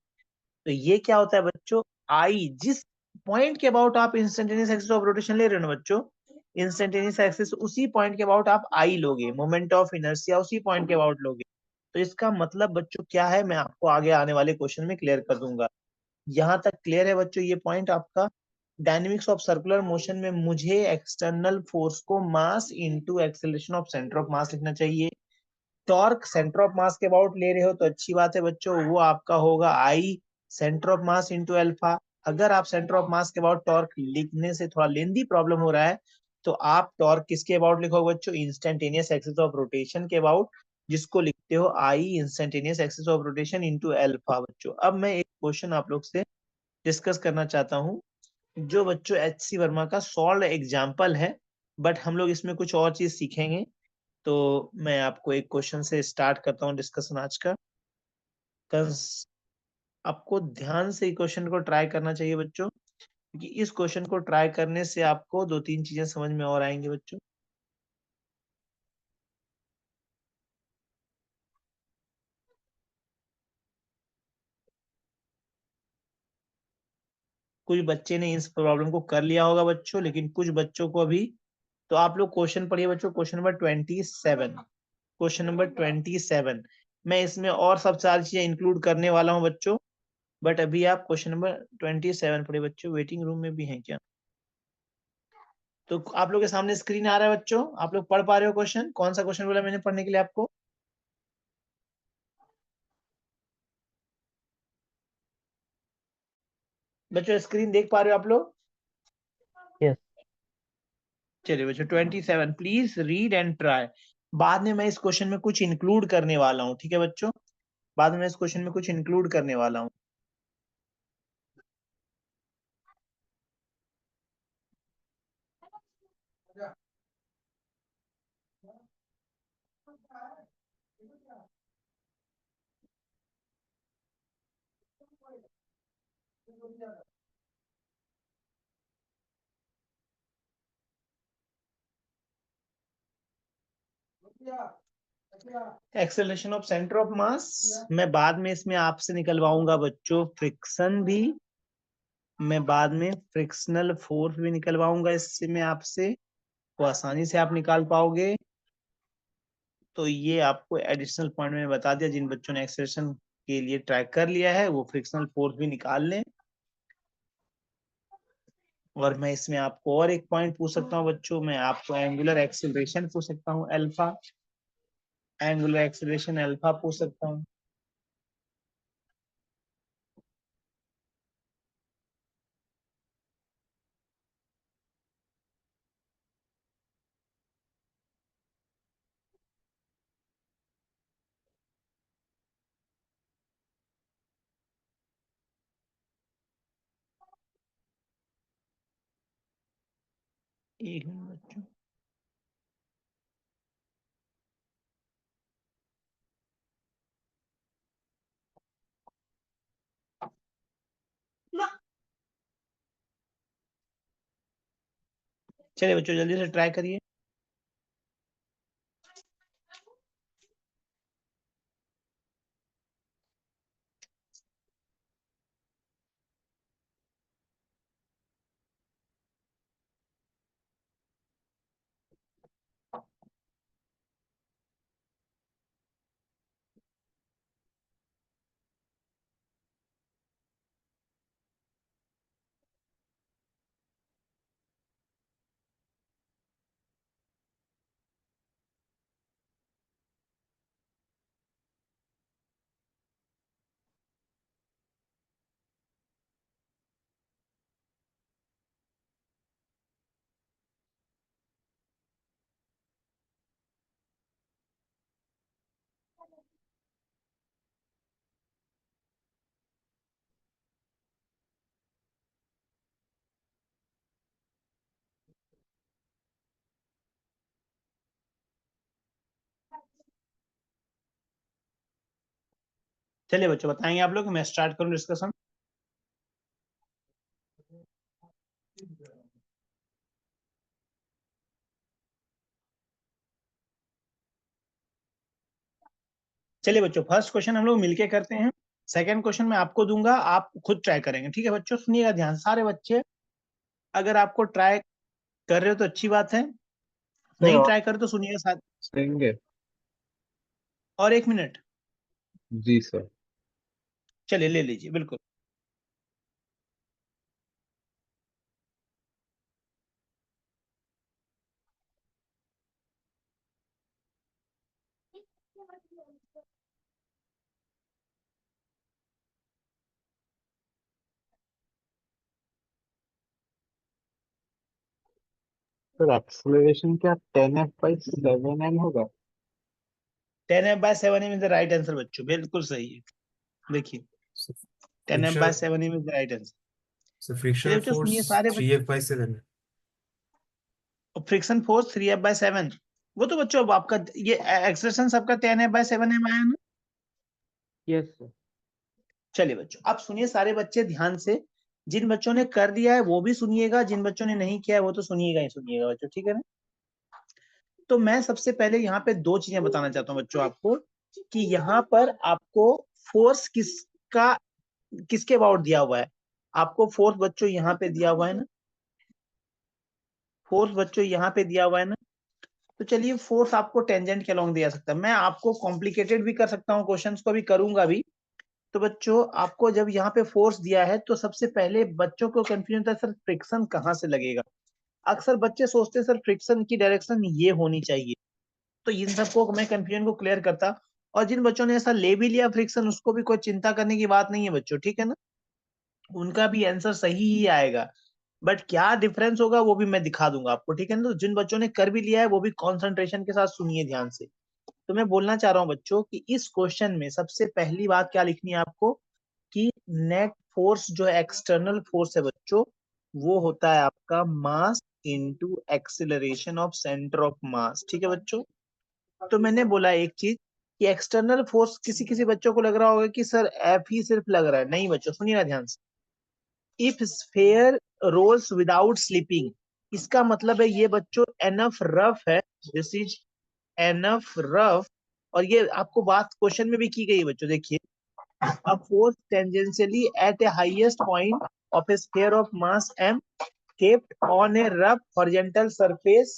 तो ये क्या होता है बच्चों, आई जिस पॉइंट के अबाउट आप इंस्टेंटेनियस एक्सिस ऑफ रोटेशन ले रहे हो ना बच्चों, इंस्टेंटेनियस एक्सिस उसी पॉइंट के अबाउट आप आई लोगे, मोमेंट ऑफ इनर्शिया उसी पॉइंट के अबाउट लोगे। तो इसका मतलब बच्चों क्या है, मैं आपको आगे आने वाले क्वेश्चन में क्लियर कर दूंगा। यहां तक क्लियर है बच्चों ये पॉइंट आपका। डायनेमिक्स ऑफ सर्कुलर मोशन में मुझे एक्सटर्नल फोर्स को mass into acceleration of center of मास लिखना चाहिए। टॉर्क सेंटर ऑफ मास के अबाउट ले रहे हो तो अच्छी बात है बच्चों, वो आपका होगा I center of mass into alpha. अगर आप सेंटर ऑफ मास के अबाउट टॉर्क लिखने से थोड़ा लेंदी प्रॉब्लम हो रहा है, तो आप टॉर्क किसके अबाउट लिखोगे बच्चों, इंस्टेंटेनियस एक्सिस ऑफ रोटेशन के अबाउट, जिसको लिखते हो I instantaneous axis of rotation into alpha बच्चों। अब मैं एक क्वेश्चन आप लोग से डिस्कस करना चाहता हूँ, जो बच्चों HC वर्मा का सॉल्व एग्जाम्पल है, बट हम लोग इसमें कुछ और चीज सीखेंगे। तो मैं आपको एक क्वेश्चन से स्टार्ट करता हूँ डिस्कशन आज का। कस आपको ध्यान से क्वेश्चन को ट्राई करना चाहिए बच्चों, क्योंकि इस क्वेश्चन को ट्राई करने से आपको दो तीन चीजें समझ में और आएंगी बच्चों। कुछ बच्चे ने इस प्रॉब्लम को कर लिया होगा बच्चों, लेकिन कुछ बच्चों को अभी, तो आप लोग क्वेश्चन पढ़िए बच्चों, क्वेश्चन नंबर 27। क्वेश्चन नंबर 27, मैं इसमें और सब सारी चीजें इंक्लूड करने वाला हूँ बच्चों, बट अभी आप क्वेश्चन नंबर 27 पढ़िए बच्चों। वेटिंग रूम में भी हैं क्या? तो आप लोग के सामने स्क्रीन आ रहा है बच्चों, आप लोग पढ़ पा रहे हो क्वेश्चन? कौन सा क्वेश्चन बोला मैंने पढ़ने के लिए आपको? बच्चों स्क्रीन देख पा रहे हो आप लोग? Yes. चलिए बच्चों 27, प्लीज रीड एंड ट्राई। बाद में मैं इस क्वेश्चन में कुछ इंक्लूड करने वाला हूँ, ठीक है बच्चों? बाद में मैं इस क्वेश्चन में कुछ इंक्लूड करने वाला हूँ। एक्सेलरेशन ऑफ सेंटर ऑफ मास मैं बाद में इसमें आपसे निकलवाऊंगा बच्चों, फ्रिक्शन भी मैं बाद में, फ्रिक्शनल फोर्स भी निकलवाऊंगा इससे मैं आपसे, तो आसानी से आप निकाल पाओगे। तो ये आपको एडिशनल पॉइंट में बता दिया, जिन बच्चों ने एक्सेलरेशन के लिए ट्राई कर लिया है वो फ्रिक्शनल फोर्स भी निकाल लें। और मैं इसमें आपको और एक पॉइंट पूछ सकता हूँ बच्चों, मैं आपको एंगुलर एक्सेलरेशन पूछ सकता हूँ अल्फा, एंगुलर एक्सेलरेशन अल्फा पूछ सकता हूँ। एक मिनट बच्चों, चलिए बच्चों जल्दी से ट्राई करिए। चलिए बच्चों बताएंगे आप लोग, मैं स्टार्ट करूँ डिस्कशन। चलिए बच्चों, फर्स्ट क्वेश्चन हम लोग मिलके करते हैं, सेकंड क्वेश्चन मैं आपको दूंगा, आप खुद ट्राई करेंगे, ठीक है बच्चों? सुनिएगा ध्यान से सारे बच्चे, अगर आपको ट्राई कर रहे हो तो अच्छी बात है, नहीं ट्राई कर तो सुनिएगा साथ। देंगे। और 1 मिनट, जी सर। चलिए ले लीजिए, बिल्कुल। सर एक्सेलरेशन क्या 10F/7M होगा? 10F/7M is the right answer बच्चों, बिल्कुल सही है। देखिए, So friction, 10F/7M is the right answer. so चलिए frictional बच्चों सुनिए force सारे बच्चे, 3F/7. फ्रिक्शन फोर्स 3F/7, वो तो बच्चों अब आपका ये एक्सप्रेशन सबका 10F/7M आया ना। Yes, sir. चलिए बच्चों, अब सुनिए सारे बच्चे ध्यान से, जिन बच्चों ने कर दिया है वो भी सुनिएगा, जिन बच्चों ने नहीं किया है वो तो सुनिएगा ही सुनिएगा बच्चों, ठीक है ना? तो मैं सबसे पहले यहाँ पे दो चीजें बताना चाहता हूँ बच्चों आपको, कि यहाँ पर आपको फोर्स किसके अबाउट दिया हुआ है। आपको फोर्स बच्चों यहाँ पे दिया हुआ है ना, फोर्स बच्चों यहाँ पे दिया हुआ है ना। तो चलिए, फोर्स आपको टेंजेंट के अलोंग दिया सकता है, मैं आपको कॉम्प्लिकेटेड भी कर सकता हूँ, क्वेश्चंस को भी करूंगा भी। तो बच्चों आपको जब यहाँ पे फोर्स दिया है तो सबसे पहले बच्चों को कंफ्यूजन था, सर फ्रिक्शन कहाँ से लगेगा। अक्सर बच्चे सोचते हैं सर फ्रिक्शन की डायरेक्शन ये होनी चाहिए, तो इन सबको मैं कंफ्यूजन को क्लियर करता। और जिन बच्चों ने ऐसा ले भी लिया फ्रिक्शन, उसको भी कोई चिंता करने की बात नहीं है बच्चों, ठीक है ना? उनका भी आंसर सही ही आएगा, बट क्या डिफरेंस होगा वो भी मैं दिखा दूंगा आपको, ठीक है ना? तो जिन बच्चों ने कर भी लिया है वो भी कॉन्सेंट्रेशन के साथ सुनिए ध्यान से। तो मैं बोलना चाह रहा हूँ बच्चों कि इस क्वेश्चन में सबसे पहली बात क्या लिखनी है आपको, कि नेट फोर्स जो एक्सटर्नल फोर्स है बच्चों, वो होता है आपका mass into acceleration of center of मास, ठीक है बच्चों? तो मैंने बोला एक चीज, कि एक्सटर्नल फोर्स, किसी किसी बच्चों को लग रहा होगा कि सर एफ ही सिर्फ लग रहा है, नहीं बच्चों सुनिए ध्यान से। If sphere rolls without slipping, इसका मतलब है ये बच्चों एनफ रफ है, दिस इज एनफ रफ। और ये आपको बात क्वेश्चन में भी की गई है बच्चों, देखिए, a force tangentially at a highest point of a sphere of mass m kept on a rough horizontal surface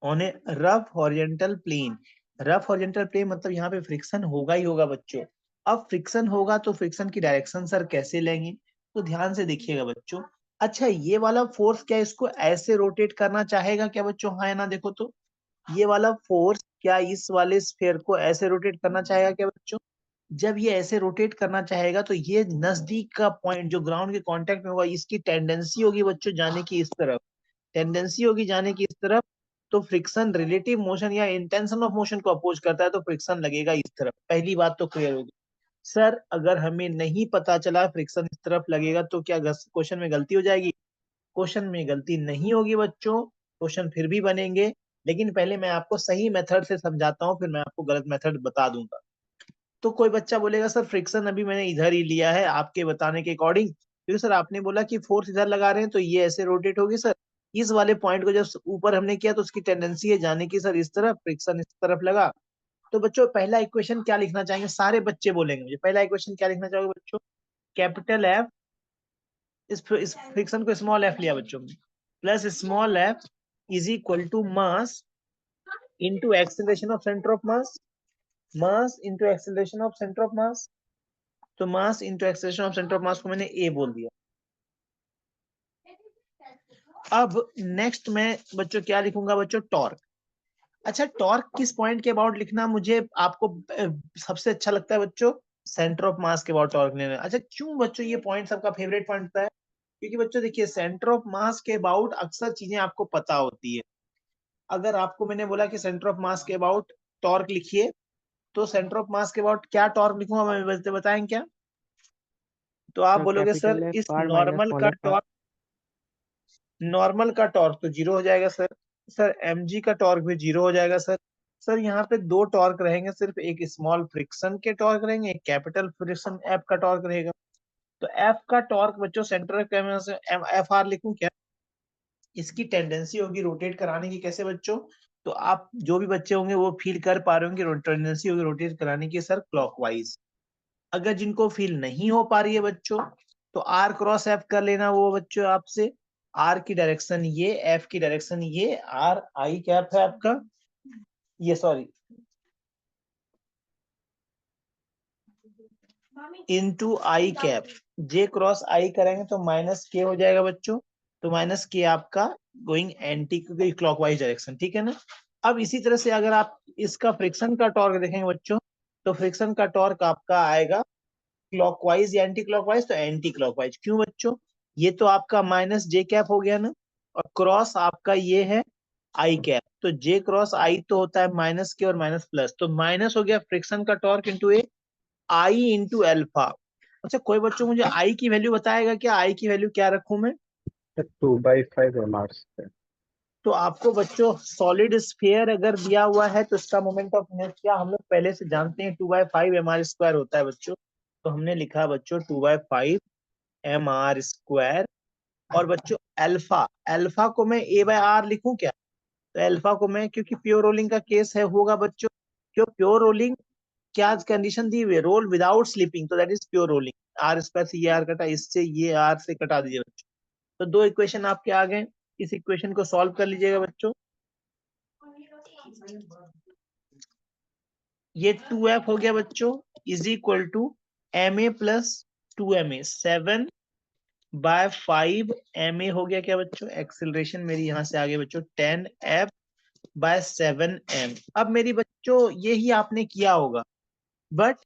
on a rough horizontal plane। Rough horizontal plane मतलब यहाँ पे फ्रिक्शन होगा ही होगा बच्चों। अब फ्रिक्शन होगा तो फ्रिक्शन की डायरेक्शन सर कैसे लेंगे, तो ध्यान से देखिएगा बच्चों। अच्छा, ये वाला फोर्स क्या इसको ऐसे रोटेट करना चाहेगा क्या बच्चों? हाँ या ना, देखो तो, ये वाला फोर्स क्या इस वाले स्फेयर को ऐसे रोटेट करना चाहेगा क्या बच्चों? जब ये ऐसे रोटेट करना चाहेगा तो ये नजदीक का पॉइंट जो ग्राउंड के कांटेक्ट में होगा, इसकी टेंडेंसी होगी बच्चों जाने की इस तरफ, टेंडेंसी होगी जाने की इस तरफ। तो फ्रिक्शन रिलेटिव मोशन या इंटेंशन ऑफ मोशन को अपोज करता है, तो फ्रिक्शन लगेगा इस तरफ। पहली बात तो क्लियर होगी। सर अगर हमें नहीं पता चला फ्रिक्शन इस तरफ लगेगा तो क्या क्वेश्चन में गलती हो जाएगी? क्वेश्चन में गलती नहीं होगी बच्चों, क्वेश्चन फिर भी बनेंगे, लेकिन पहले मैं आपको सही मेथड से समझाता हूँ, फिर मैं आपको गलत मेथड बता दूंगा। तो कोई बच्चा बोलेगा सर फ्रिक्शन अभी मैंने इधर ही लिया है आपके बताने के अकॉर्डिंग, क्योंकि सर आपने बोला कि फोर्स इधर लगा रहे हैं तो ये ऐसे रोटेट होगी सर, इस वाले पॉइंट को जब ऊपर हमने किया तो उसकी टेंडेंसी है जाने की सर इस तरफ, फ्रिक्शन इस तरफ लगा। तो बच्चों पहला इक्वेशन क्या लिखना चाहेंगे, सारे बच्चे बोलेंगे मुझे, पहला इक्वेशन क्या लिखना चाहोगे बच्चों? कैपिटल एफ, इस फ्रिक्शन को स्मॉल एफ लिया बच्चों, plus small f is equal to mass into acceleration of center of mass, mass into acceleration of center of mass. तो mass into acceleration of center of mass को मैंने ए बोल दिया। अब नेक्स्ट मैं बच्चों क्या लिखूंगा बच्चों? टॉर्क। अच्छा, टॉर्क किस पॉइंट के अबाउट लिखना मुझे आपको सबसे अच्छा लगता है बच्चों? सेंटर ऑफ मास के अबाउट टॉर्क लेना। अच्छा, क्यों बच्चों ये पॉइंट सबका फेवरेट पॉइंट होता है? क्योंकि बच्चों देखिए, सेंटर ऑफ मास के अबाउट अक्सर चीजें आपको पता होती है। अगर आपको मैंने बोला कि सेंटर ऑफ मास के अबाउट टॉर्क लिखिए, तो सेंटर ऑफ मास के अबाउट क्या टॉर्क लिखूंगा मैं, बताएं क्या? तो आप So बोलोगे सर capital F इस R minus नॉर्मल small का f r. टॉर्क, नॉर्मल का टॉर्क तो जीरो हो जाएगा सर। सर mg का टॉर्क भी जीरो हो जाएगा सर। सर यहाँ पे दो टॉर्क रहेंगे सिर्फ, एक स्मॉल फ्रिक्शन के टॉर्क रहेंगे, एक कैपिटल फ्रिक्शन एफ का टॉर्क रहेगा। तो एफ का टॉर्क बच्चों सेंटर से एफ आर लिखूं क्या? इसकी टेंडेंसी होगी रोटेट कराने की। कैसे बच्चों? तो आप जो भी बच्चे होंगे वो फील कर पा रहे होंगे टेंडेंसी होगी रोटेट कराने की सर क्लॉकवाइज। अगर जिनको फील नहीं हो पा रही है बच्चों, तो आर क्रॉस एफ कर लेना वो बच्चों आपसे। आर की डायरेक्शन ये, एफ की डायरेक्शन ये, आर आई कैप है आपका ये, sorry, into I cap. J cross I करेंगे तो माइनस के हो जाएगा बच्चों। तो माइनस के आपका गोइंग एंटी क्लॉकवाइज डायरेक्शन, ठीक है ना। अब इसी तरह से अगर आप इसका फ्रिक्शन का टॉर्क देखेंगे बच्चों, तो फ्रिक्शन का टॉर्क आपका आएगा क्लॉकवाइज या एंटी क्लॉकवाइज। तो एंटी क्लॉकवाइज क्यों बच्चों? ये तो आपका माइनस जे कैप हो गया ना, और क्रॉस आपका ये है आई कैप। तो जे क्रॉस आई तो होता है माइनस के और माइनस प्लस, तो माइनस हो गया फ्रिक्शन का टॉर्क इंटू ए, आई इंटू एल्फा। अच्छा कोई बच्चों मुझे आई की वैल्यू बताएगा क्या? आई की वैल्यू क्या रखूं मैं? 2/5 mr square. तो आपको बच्चों सॉलिड स्फीयर अगर दिया हुआ है तो इसका मोमेंट ऑफ इनर्शिया क्या हम लोग पहले से जानते हैं, 2/5 mr² होता है बच्चों। तो हमने लिखा बच्चों 2/5 mr²। और बच्चों अल्फा, अल्फा को मैं a/r लिखूं क्या? तो अल्फा को मैं, क्योंकि प्योर रोलिंग का केस है होगा बच्चों, क्यों प्योर रोलिंग क्या कंडीशन दी हुई है, रोल विदाउट स्लिपिंग, तो that is pure rolling. R square से ये आर कटा, इससे ये आर से कटा दीजिए बच्चों। तो दो इक्वेशन आपके आ गए, इस इक्वेशन को सॉल्व कर लीजिएगा बच्चों। ये 2f हो गया बच्चों, is equal to ma plus 2ma, 7/5 ma हो गया क्या बच्चों? एक्सेलरेशन मेरी यहां से आगे बच्चों 10f/7m। अब मेरी बच्चों यही आपने किया होगा, बट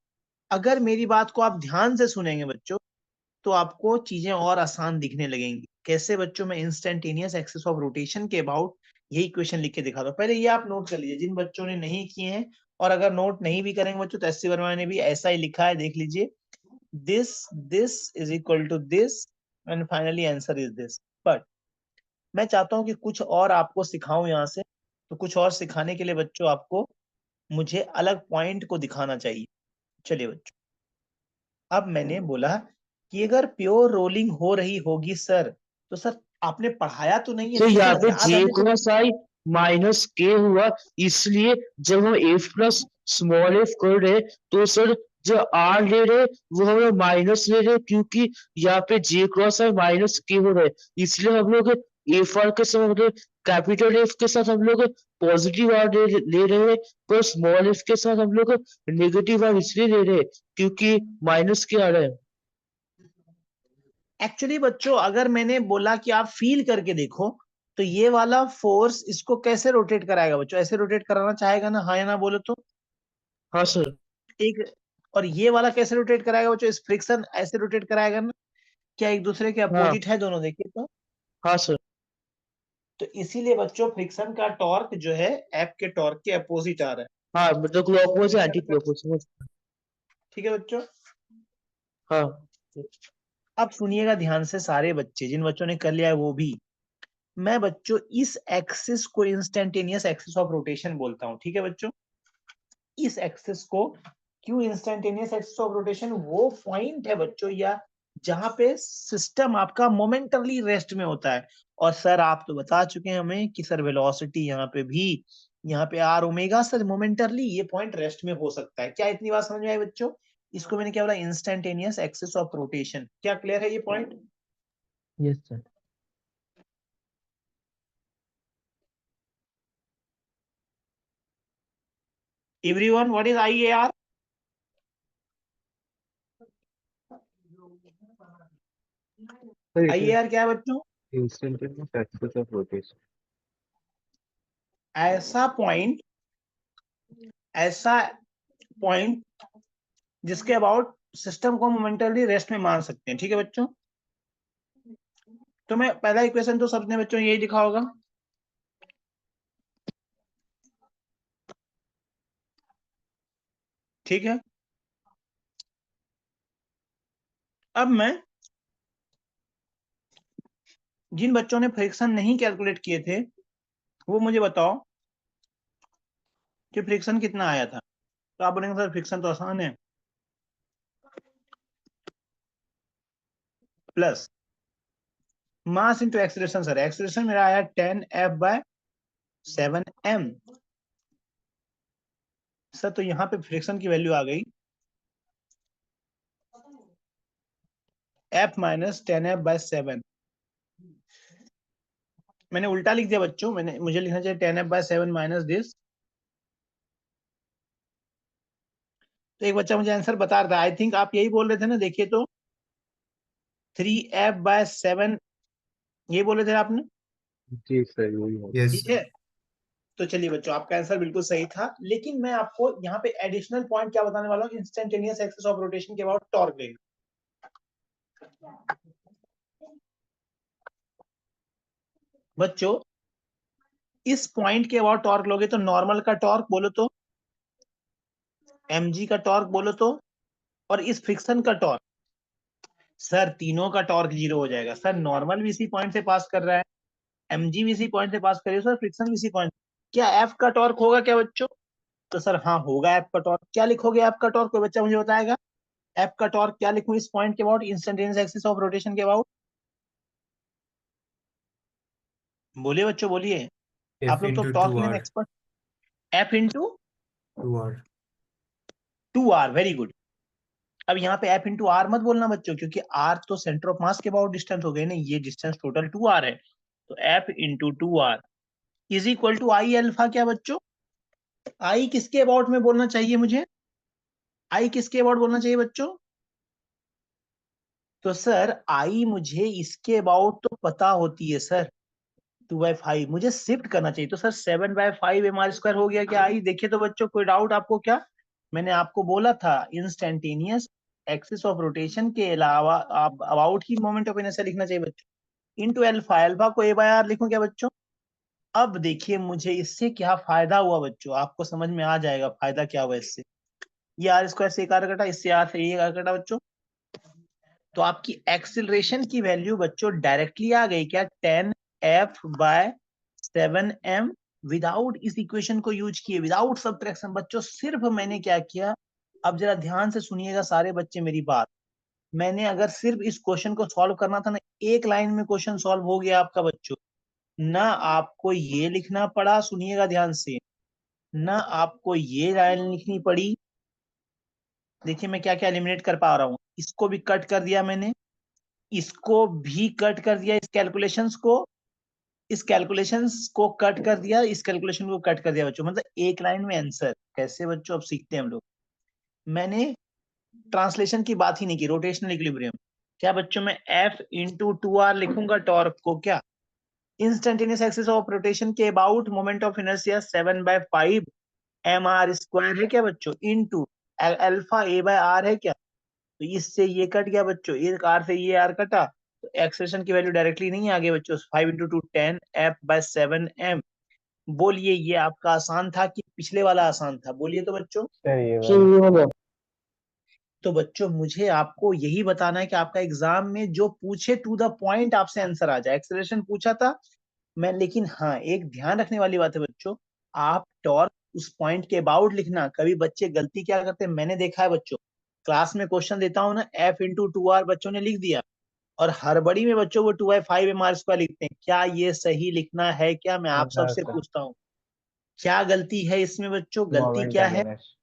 अगर मेरी बात को आप ध्यान से सुनेंगे बच्चों, तो आपको चीजें और आसान दिखने लगेंगी। कैसे बच्चों? मैं इंस्टेंटेनियस एक्सिस ऑफ रोटेशन के अबाउट यही क्वेश्चन लिख के दिखाता हूँ। पहले ये आप नोट कर लीजिए जिन बच्चों ने नहीं किए हैं, और अगर नोट नहीं भी करेंगे बच्चों तो एस सी वर्मा ने भी ऐसा ही लिखा है, देख लीजिए। This is equal to this and finally answer is this. But मैं चाहता हूँ कि कुछ और आपको सिखाऊं यहाँ से, तो कुछ और सिखाने के लिए बच्चों आपको मुझे अलग पॉइंट को दिखाना चाहिए। चलिए बच्चों, अब मैंने बोला कि अगर प्योर रोलिंग हो रही होगी सर, तो सर आपने पढ़ाया तो नहीं है, तो ठीक है यहाँ ना, पे याद जे हमें तो। क्रॉस आई माइनस के हुआ, इसलिए जब हम एफ प्लस स्मॉल एफ कर रहे तो सर जो आर ले रहे वो हम लोग माइनस ले रहे, क्योंकि यहाँ पे जे क्रॉस आई माइनस के हो रहे, इसलिए हम लोग एफ आर के साथ मतलब कैपिटल एफ के साथ हम लोग पॉजिटिव आर ले रहे हैं, पर स्मॉल एफ के साथ हम लोग नेगेटिव आर इसलिए ले रहे हैं क्योंकि माइनस के आ रहे हैं। एक्चुअली बच्चों अगर मैंने बोला कि आप फील करके देखो, तो ये वाला फोर्स इसको कैसे रोटेट कराएगा बच्चों? ऐसे रोटेट कराना चाहेगा ना, हाँ या ना बोलो तो। हाँ सर। एक, और ये वाला कैसे रोटेट कराएगा बच्चों? इस फ्रिक्शन ऐसे रोटेट कराएगा ना। क्या एक दूसरे के हाँ। अपोजिट है दोनों? देखिए तो। हाँ सर। तो इसीलिए बच्चों फ्रिक्शन का टॉर्क जो है एफ के टॉर्क के अपोजिट आ रहा है। हाँ मतलब क्लॉकवाइज एंटी क्लॉकवाइज। ठीक है बच्चों। हाँ। अब सुनिएगा ध्यान से सारे बच्चे, जिन बच्चों ने कर लिया है वो भी। मैं बच्चों इस एक्सिस को इंस्टेंटेनियस एक्सिस ऑफ रोटेशन बोलता हूं, ठीक है बच्चों। इस एक्सिस को क्यों इंस्टेंटेनियस एक्सिस ऑफ रोटेशन? वो पॉइंट है बच्चों या जहां पे सिस्टम आपका मोमेंटरली रेस्ट में होता है। और सर आप तो बता चुके हैं हमें कि सर वेलोसिटी यहाँ पे भी, यहाँ पे आर ओमेगा सर मोमेंटरली ये पॉइंट रेस्ट में हो सकता है। क्या इतनी बात समझ में आई बच्चों? इसको मैंने क्या बोला? Instantaneous axis of rotation. क्या क्लियर है ये point? Yes, sir. Everyone what is IAR? So it is IAR क्या है बच्चों? instantaneous axis of rotation. ऐसा पॉइंट, ऐसा पॉइंट जिसके अबाउट सिस्टम को मोमेंटरली रेस्ट में मान सकते हैं, ठीक है बच्चों। तो मैं पहला इक्वेशन तो सबने बच्चों यही लिखा होगा। ठीक है। अब मैं, जिन बच्चों ने फ्रिक्शन नहीं कैलकुलेट किए थे वो मुझे बताओ कि फ्रिक्शन कितना आया था। तो आप बोलेंगे सर फ्रिक्शन तो आसान है, plus mass into acceleration sir, acceleration मेरा आया 10F/7m सर, तो यहाँ पे फ्रिक्शन की वैल्यू आ गई F माइनस 10F/7। मैंने उल्टा लिख दिया बच्चों, मुझे लिखना चाहिए 10F/7 माइनस दिस। तो एक बच्चा मुझे आंसर बता रहा था, आई थिंक आप यही बोल रहे थे ना, देखिए तो 3F/7 ये बोले थे आपने, जी सर यही है। Yes. ठीक है। तो चलिए बच्चों, आपका आंसर बिल्कुल सही था, लेकिन मैं आपको यहाँ पे एडिशनल पॉइंट क्या बताने वाला हूँ, इंस्टेंटेनियस एक्सिस ऑफ रोटेशन के अबाउट टॉर्क लेंगे। बच्चों इस पॉइंट के अबाउट टॉर्क लोगे तो नॉर्मल का टॉर्क बोलो तो, mg का टॉर्क बोलो तो, और इस फ्रिक्शन का टॉर्क, सर तीनों का टॉर्क 0 हो जाएगा सर। नॉर्मल भी इसी पॉइंट से पास कर रहा है, mg भी इसी पॉइंट से पास कर रही है सर, फ्रिक्शन भी इसी पॉइंट। क्या f का टॉर्क होगा क्या बच्चों? तो सर हाँ होगा f का टॉर्क। क्या लिखोगे f का टॉर्क, कोई बच्चा मुझे बताएगा? f का टॉर्क क्या लिखूं इस पॉइंट के about, instantaneous axis of rotation के अबाउट? बोलिए बच्चों बोलिए, आप F लोग तो into टॉर्क में 2R. Expert. f into 2R. 2r, very good. अब यहाँ पे f इंटू आर मत बोलना बच्चों, क्योंकि r तो सेंटर ऑफ मास के अबाउट डिस्टेंस हो गए ना, ये डिस्टेंस टोटल 2r है। तो f into 2r is equal to I alpha. क्या बच्चों, आई किसके अबाउट में बोलना चाहिए मुझे, आई किसके अबाउट बोलना चाहिए बच्चों? तो सर आई मुझे इसके अबाउट तो पता होती है सर, 2/5 मुझे शिफ्ट करना चाहिए, तो सर 7/5 mr² हो गया क्या आई? देखिए तो बच्चों, कोई डाउट आपको क्या? मैंने आपको बोला था इंस्टेंटेनियस एक्सिस ऑफ रोटेशन के अलावा आप about he moment of inertia लिखना चाहिए बच्चों, इनटू अल्फा। अल्फा को a/r लिखूं क्या बच्चों? अब देखिए मुझे इससे क्या फायदा हुआ बच्चों, आपको समझ में आ जाएगा फायदा क्या हुआ इससे। ये r² से एक r कटा, इससे r से एक r कटा बच्चों, तो आपकी एक्सिलरेशन की वैल्यू बच्चों डायरेक्टली आ गई क्या, 10F/7m, विदाउट इस इक्वेशन को यूज किए, विदाउट सब्ट्रैक्शन बच्चों। सिर्फ मैंने क्या किया, अब जरा ध्यान से सुनिएगा सारे बच्चे मेरी बात, मैंने अगर सिर्फ इस क्वेश्चन को सॉल्व करना था ना, एक लाइन में क्वेश्चन सॉल्व हो गया आपका बच्चों। ना आपको ये लिखना पड़ा, सुनिएगा ध्यान से, ना आपको ये लाइन लिखनी पड़ी। देखिए मैं क्या क्या एलिमिनेट कर पा रहा हूँ, इसको भी कट कर दिया मैंने, इसको भी कट कर दिया, इस कैलकुलेशंस को कट कर दिया, इस कैलकुलेशन को कट कर दिया बच्चों, मतलब एक लाइन में आंसर। कैसे बच्चों, अब सीखते हैं हम लोग। मैंने ट्रांसलेशन की बात ही नहीं की, रोटेशनल इक्विलिब्रियम। क्या बच्चों, मैं F इंटू 2R लिखूंगा टॉर्क को, क्या इंस्टेंटेनियस एक्सिस ऑफ रोटेशन के about moment of inertia 7/5 mr² है क्या बच्चों, इंटू अल्फा a/r है क्या? तो इससे ये कट गया बच्चों, एक r से ये r कटा, तो एक्सेलरेशन की वैल्यू डायरेक्टली नहीं आ गई बच्चों, 5 इंटू 2 10F/7m। बोलिए ये आपका आसान था कि पिछले वाला आसान था, बोलिए तो बच्चों। सर ये सर वाला। ये वाला। तो बच्चों मुझे आपको यही बताना है कि आपका एग्जाम में जो पूछे टू द पॉइंट आपसे आंसर आ जाए। एक्सेलरेशन पूछा था मैं, लेकिन हाँ एक ध्यान रखने वाली बात है बच्चों, आप टॉर्क उस पॉइंट के अबाउट लिखना। कभी बच्चे गलती क्या करते हैं, मैंने देखा है बच्चों, क्लास में क्वेश्चन देता हूँ ना, F इंटू 2R बच्चों ने लिख दिया, और हड़बड़ी में बच्चों वो 2/5 mr² लिखते हैं। क्या ये सही लिखना है क्या, मैं आप हाँ सबसे सर, पूछता हूँ, क्या गलती है इसमें बच्चों, गलती मोमेंट क्या ऑफ है? इनर्शिया।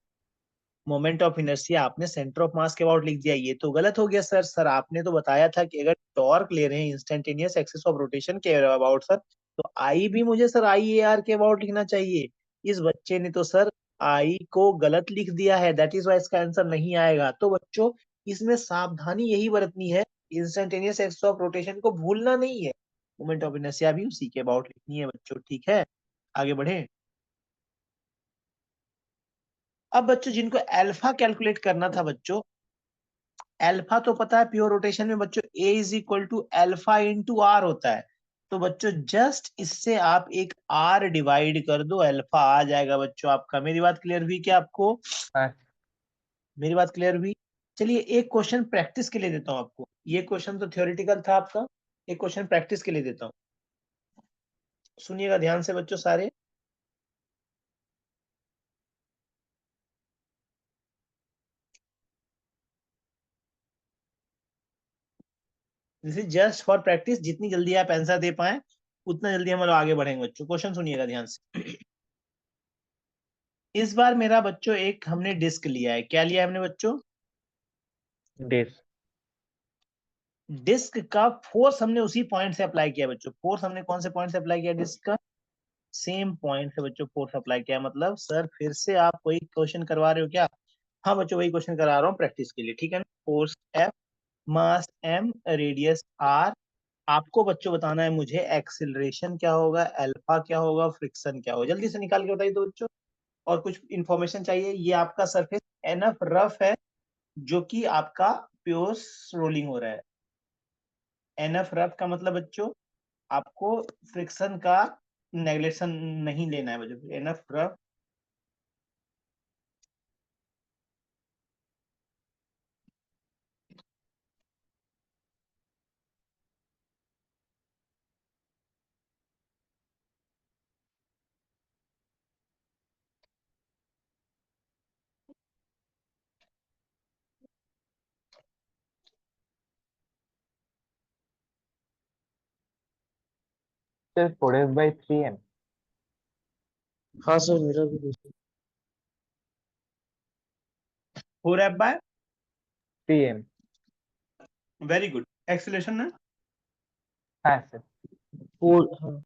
मोमेंट ऑफ इनर्शिया आपने सेंटर ऑफ मास के अबाउट लिख दिया, ये तो गलत हो गया सर। सर आपने तो बताया था कि अगर टॉर्क ले रहे हैं इंस्टेंटेनियस एक्सिस ऑफ रोटेशन के अबाउट सर, तो आई भी मुझे सर IAR के अबाउट लिखना चाहिए। इस बच्चे ने तो सर आई को गलत लिख दिया है, दैट इज वाई इसका आंसर नहीं आएगा। तो बच्चों इसमें सावधानी यही बरतनी है, इंस्टेंटेनियस एक्सिस ऑफ रोटेशन को भूलना नहीं है, मोमेंट ऑफ इनर्शिया भी उसी के अबाउट लिखनी है बच्चों, ठीक है। आगे बढ़े। अब बच्चों जिनको अल्फा कैलकुलेट करना था बच्चों, अल्फा तो पता है प्योर रोटेशन में बच्चों A is equal to alpha into R होता है। तो बच्चों जस्ट इससे आप एक R डिवाइड कर दो, अल्फा आ जाएगा बच्चों आपका। मेरी बात क्लियर हुई क्या आपको? हाँ मेरी बात क्लियर हुई। चलिए एक क्वेश्चन प्रैक्टिस के लिए देता हूं आपको, ये क्वेश्चन तो थ्योरेटिकल था आपका, एक क्वेश्चन प्रैक्टिस के लिए देता हूं, सुनिएगा ध्यान से बच्चों सारे। This is just for practice, जितनी जल्दी आप आंसर दे पाए उतना जल्दी हम लोग आगे बढ़ेंगे बच्चों। क्वेश्चन सुनिएगा ध्यान से। इस बार मेरा बच्चों एक हमने डिस्क लिया है, क्या लिया है हमने बच्चों? Disk. डिस्क का फोर्स हमने उसी पॉइंट से अप्लाई किया बच्चों। फोर्स हमने कौन से पॉइंट से अप्लाई किया? डिस्क का सेम पॉइंट से बच्चों फोर्स अप्लाई किया। मतलब सर फिर से आप वही क्वेश्चन करवा रहे हो क्या? हाँ बच्चों वही क्वेश्चन करा रहा हूँ प्रैक्टिस के लिए, ठीक है ना। फोर्स F, मास M, रेडियस R। आपको बच्चों बताना है मुझे एक्सिलरेशन क्या होगा, अल्फा क्या होगा, फ्रिक्शन क्या होगा। जल्दी से निकाल के बताइए तो बच्चों। और कुछ इंफॉर्मेशन चाहिए? ये आपका सरफेस एनफ रफ है जो कि आपका प्योर रोलिंग हो रहा है। एनफ रफ का मतलब बच्चों आपको फ्रिक्शन का नेगलेक्शन नहीं लेना है बच्चों। Enough rough Sir, 4f by 3m. हाँ सर मेरा भी दोस्त। 4F bye 3m. Very good. Acceleration है हाँ सर। फोर हाँ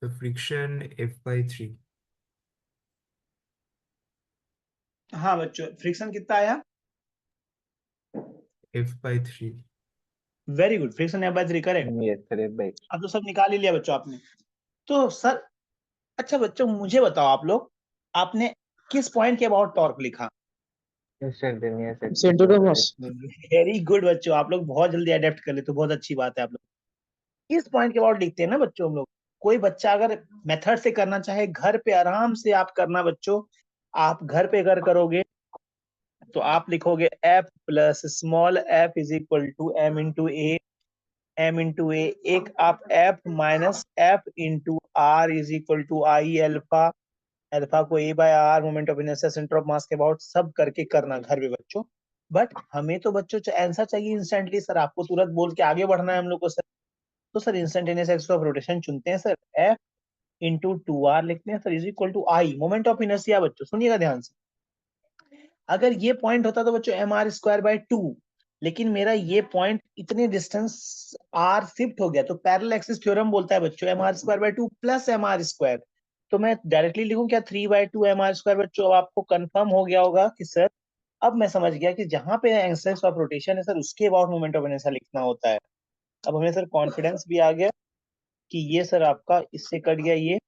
So friction F by 3. हाँ बच्चों फ्रिक्शन कितना आया? F by 3. Very good, friction F by 3 correct. Yes, sir, f by 3. अब तो सब निकाल ही लिया बच्चों आपने। तो सर अच्छा बच्चों मुझे बताओ आप लोग, आपने किस पॉइंट के अबाउट टॉर्क लिखा? Instantaneous centre of acceleration mass. at very good बच्चों, आप लोग बहुत जल्दी अडेप्ट कर ले तो बहुत अच्छी बात है। आप लोग इस पॉइंट के अबाउट लिखते हैं ना बच्चों हम लोग। कोई बच्चा अगर मेथड से करना चाहे घर पे आराम से आप करना बच्चों। आप घर पे अगर करोगे तो आप लिखोगे F plus small f is equal to m into a, m into a. एक आप F minus f into r is equal to I alpha. Alpha को a by r moment of inertia center of mass के about सब करके करना घर पे बच्चों। बट हमें तो बच्चों आंसर चाहिए इंस्टेंटली सर, आपको तुरंत बोल के आगे बढ़ना है हम लोग को सर। तो sir instantaneous axis of rotation चुनते हैं सर। F इंटू 2r लिखते हैं sir is equal to I moment of inertia. बच्चों सुनिएगा ध्यान से, अगर ये पॉइंट होता तो बच्चों mr² by 2, लेकिन मेरा ये पॉइंट इतने डिस्टेंस r शिफ्ट हो गया तो पैरेलल एक्सिस थ्योरम बोलता है बच्चों mr² by 2 प्लस mr²। तो मैं डायरेक्टली लिखूं क्या 3/2 mr²? बच्चों अब आपको कंफर्म हो गया होगा कि सर अब मैं समझ गया कि जहां पे एक्सिस ऑफ रोटेशन है सर उसके अबाउट मोमेंट ऑफ इनर्शिया लिखना होता है। अब हमें सर कॉन्फिडेंस भी आ गया कि ये सर आपका इससे कट गया, ये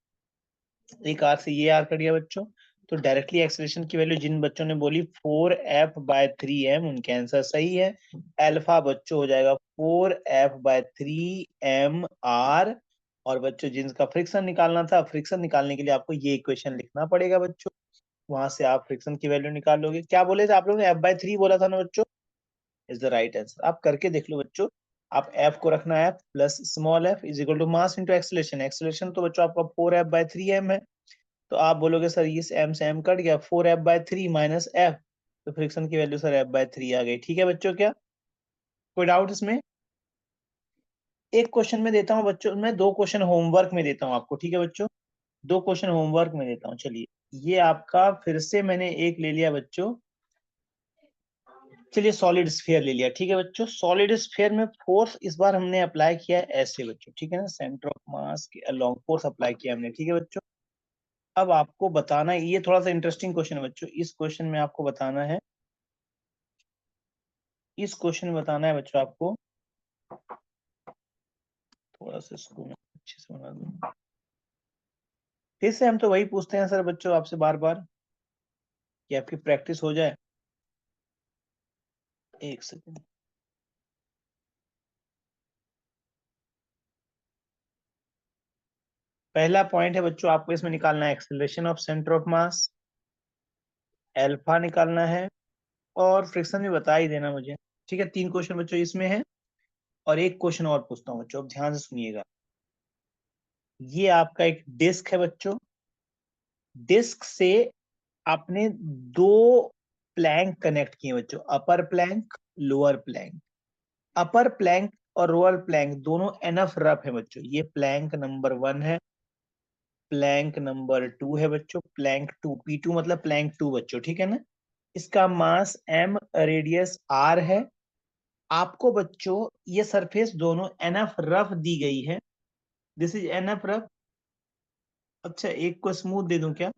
एक आर से ये आर कट गया बच्चों। तो डायरेक्टली एक्सेलरेशन की वैल्यू जिन बच्चों ने बोली 4f/3m उनके आंसर सही है। अल्फा बच्चों हो जाएगा 4f/3m r। और बच्चों जिनका फ्रिक्शन निकालना था, फ्रिक्शन निकालने के लिए आपको ये इक्वेशन लिखना पड़ेगा बच्चों। वहां से आप फ्रिक्शन की वैल्यू निकाल लोगे। क्या बोले थे आप लोगों ने? f/3 बोला था ना बच्चों, इज द राइट आंसर। आप करके देख लो बच्चों। आप f को रखना है plus small f is equal to mass into acceleration. Acceleration तो बच्चों आपका 4f/3m है। तो आप बोलोगे सर इस m से m कट गया, 4f/3 माइनस f। तो फ्रिक्शन की वैल्यू सर f/3 आ गई। ठीक है बच्चों, क्या कोई डाउट इसमें? एक क्वेश्चन में देता हूँ बच्चों, मैं दो क्वेश्चन होमवर्क में देता हूँ आपको, ठीक है बच्चों? दो क्वेश्चन होमवर्क में देता हूँ। चलिए ये आपका फिर से मैंने एक ले लिया बच्चों। चलिए सॉलिड स्फीयर ले लिया, ठीक है बच्चों। सॉलिड स्फीयर में फोर्स इस बार हमने अप्लाई किया है ऐसे बच्चों, ठीक है ना, सेंटर ऑफ मास के अलोंग फोर्स अप्लाई किया हमने, ठीक है बच्चों। अब आपको बताना है, ये थोड़ा सा इंटरेस्टिंग क्वेश्चन है बच्चों। इस क्वेश्चन में आपको बताना है, इस क्वेश्चन में बताना है बच्चों आपको, थोड़ा सा इसको मैं अच्छे से बना दूं। फिर से हम तो वही पूछते हैं सर बच्चों आपसे बार बार कि आपकी प्रैक्टिस हो जाए। एक सेकंड, पहला पॉइंट है बच्चों आपको इसमें निकालना है acceleration of center of mass, alpha निकालना है, और फ्रिक्शन भी बता ही देना मुझे। ठीक है, तीन क्वेश्चन बच्चों इसमें है। और एक क्वेश्चन और पूछता हूँ बच्चों, अब ध्यान से सुनिएगा। ये आपका एक डिस्क है बच्चों। डिस्क से आपने दो प्लैंक कनेक्ट किए बच्चों, अपर प्लैंक लोअर प्लैंक। अपर प्लैंक और लोअर प्लैंक दोनों एनफ रफ है बच्चों। ये प्लैंक नंबर 1 है, प्लैंक नंबर 2 है बच्चों, प्लैंक 2 P2 मतलब प्लैंक 2 बच्चों, ठीक है ना। इसका मास m, रेडियस r है। आपको बच्चों ये सरफेस दोनों एनफ रफ दी गई है, दिस इज एनफ रफ। अच्छा एक को स्मूथ दे दूं क्या?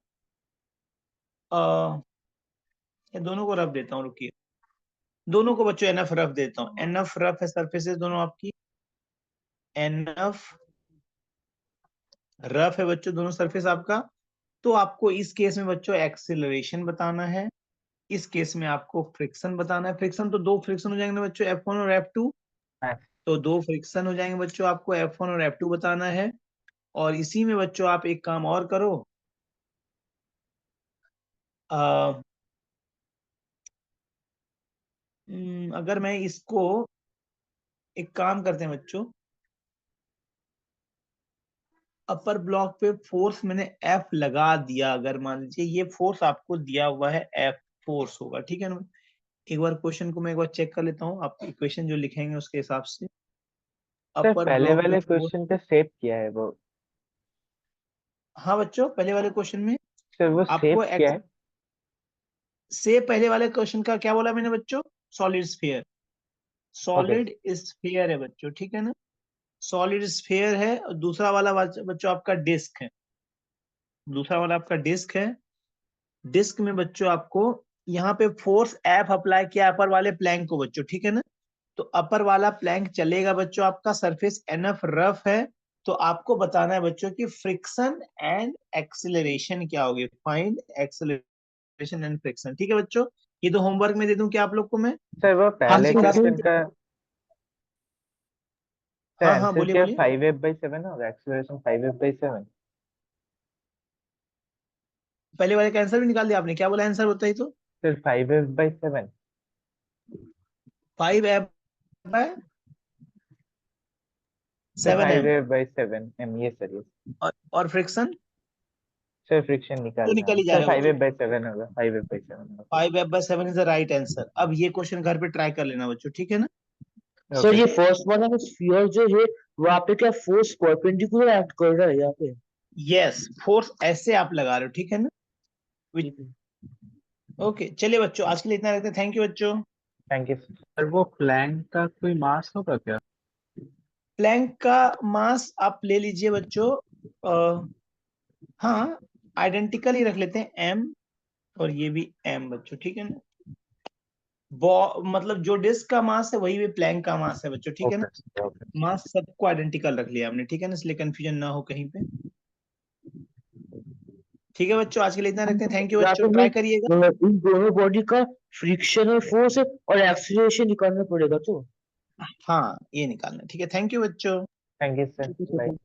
ये दोनों को रफ देता हूँ, रुकिए। दोनों को बच्चों एनफ रफ देता हूँ। एनफ रफ है सरफेसेस दोनों आपकी, एनफ रफ है बच्चों दोनों सरफेस आपका। तो आपको इस केस में बच्चों एक्सेलरेशन बताना है, इस केस में आपको फ्रिक्शन बताना है। फ्रिक्शन तो दो फ्रिक्शन हो जाएंगे बच्चों, F1 और F2। तो दो फ्रिक्शन हो जाएंगे बच्चों, आपको F1 और F2 बताना है। और इसी में बच्चों आप एक काम और करो, अगर मैं इसको एक काम करते हैं बच्चों, अपर ब्लॉक पे फोर्स मैंने F लगा दिया, अगर मान लीजिए ये फोर्स आपको दिया हुआ है F फोर्स होगा, ठीक है ना। एक बार क्वेश्चन को मैं एक बार चेक कर लेता हूँ, आप इक्वेशन जो लिखेंगे उसके हिसाब से। सर अपर पहले ब्लॉक पे वाले फोर्स, क्वेश्चन पे सेव किया है वो। हाँ बच्चों पहले वाले क्वेश्चन में सर वो सेव आपको किया है। से पहले वाले क्वेश्चन का क्या बोला मैंने बच्चों? Solid sphere, okay solid sphere है बच्चों, ठीक है ना। सॉलिड स्फीयर है। और दूसरा वाला बच्चों आपका डिस्क है, दूसरा वाला आपका डिस्क है। डिस्क में बच्चों आपको यहाँ पे फोर्स F अप्लाई किया अपर वाले प्लैंक को बच्चों, ठीक है ना। तो अपर वाला प्लैंक चलेगा बच्चों, आपका सरफेस एनफ रफ है। तो आपको बताना है बच्चों कि फ्रिक्शन एंड एक्सीलरेशन क्या होगी, फाइंड एक्सीलरेशन एंड फ्रिक्शन, ठीक है बच्चों। ये तो होमवर्क में दे दूं क्या आप लोग को मैं? सर वो हाँ पहले सर क्वेश्चन का सर हाँ हाँ आंसर बोलिए क्या बोलिए। 5F/7 और एक्सीलरेशन 5F/7। पहले वाले का आंसर भी निकाल दिया आपने, क्या बोला आंसर बताइए तो? Sir 5F/7। 5F by sir 7M। 5F/7 M, ये सर ये। और फ्रिक्शन सर फ्रिक्शन तो निकालना निकल है ही सर, जाएगा बच्चों। 5F/7 होगा, 5F/7 होगा। 5F/7 is the right answer. अब ये क्वेश्चन घर पे ट्राई कर लेना बच्चों, ठीक है ना। सर ओके ये फर्स्ट वाला में स्फीयर जो है वहां पे क्या फोर्स परपेंडिकुलर एक्ट कर रहा है यहाँ पे? यस, फोर्स ऐसे आप लगा रहे हो, ठीक है ना। ठीक है। ओके चलिए बच्चों, आज के लिए इतना रखते हैं। थैंक यू बच्चों। Thank you. सर वो प्लैंक का कोई मास होगा क्या? प्लैंक का मास आप ले लीजिए बच्चों, हाँ आइडेंटिकल ही रख लेते हैं, M और ये भी M बच्चों, ठीक है ना। मतलब जो डिस्क का मास है वही भी प्लैंक का मास है बच्चों, ठीक है ना। Okay okay. मास सबको आइडेंटिकल रख लिया हमने, ठीक है ना, इसलिए कंफ्यूजन ना हो कहीं पे। ठीक है बच्चों, आज के लिए इतना रखते हैं। थैंक यू यहाँ बच्चों, पे ट्राई करिएगा। इन दोनों बॉडी का फ्रिक्शनल फोर्स और एक्सीलरेशन निकालना पड़ेगा तो। हाँ ये निकालना, ठीक है। थैंक यू बच्चों। थैंक यू सर, ठीक है बाय। सर।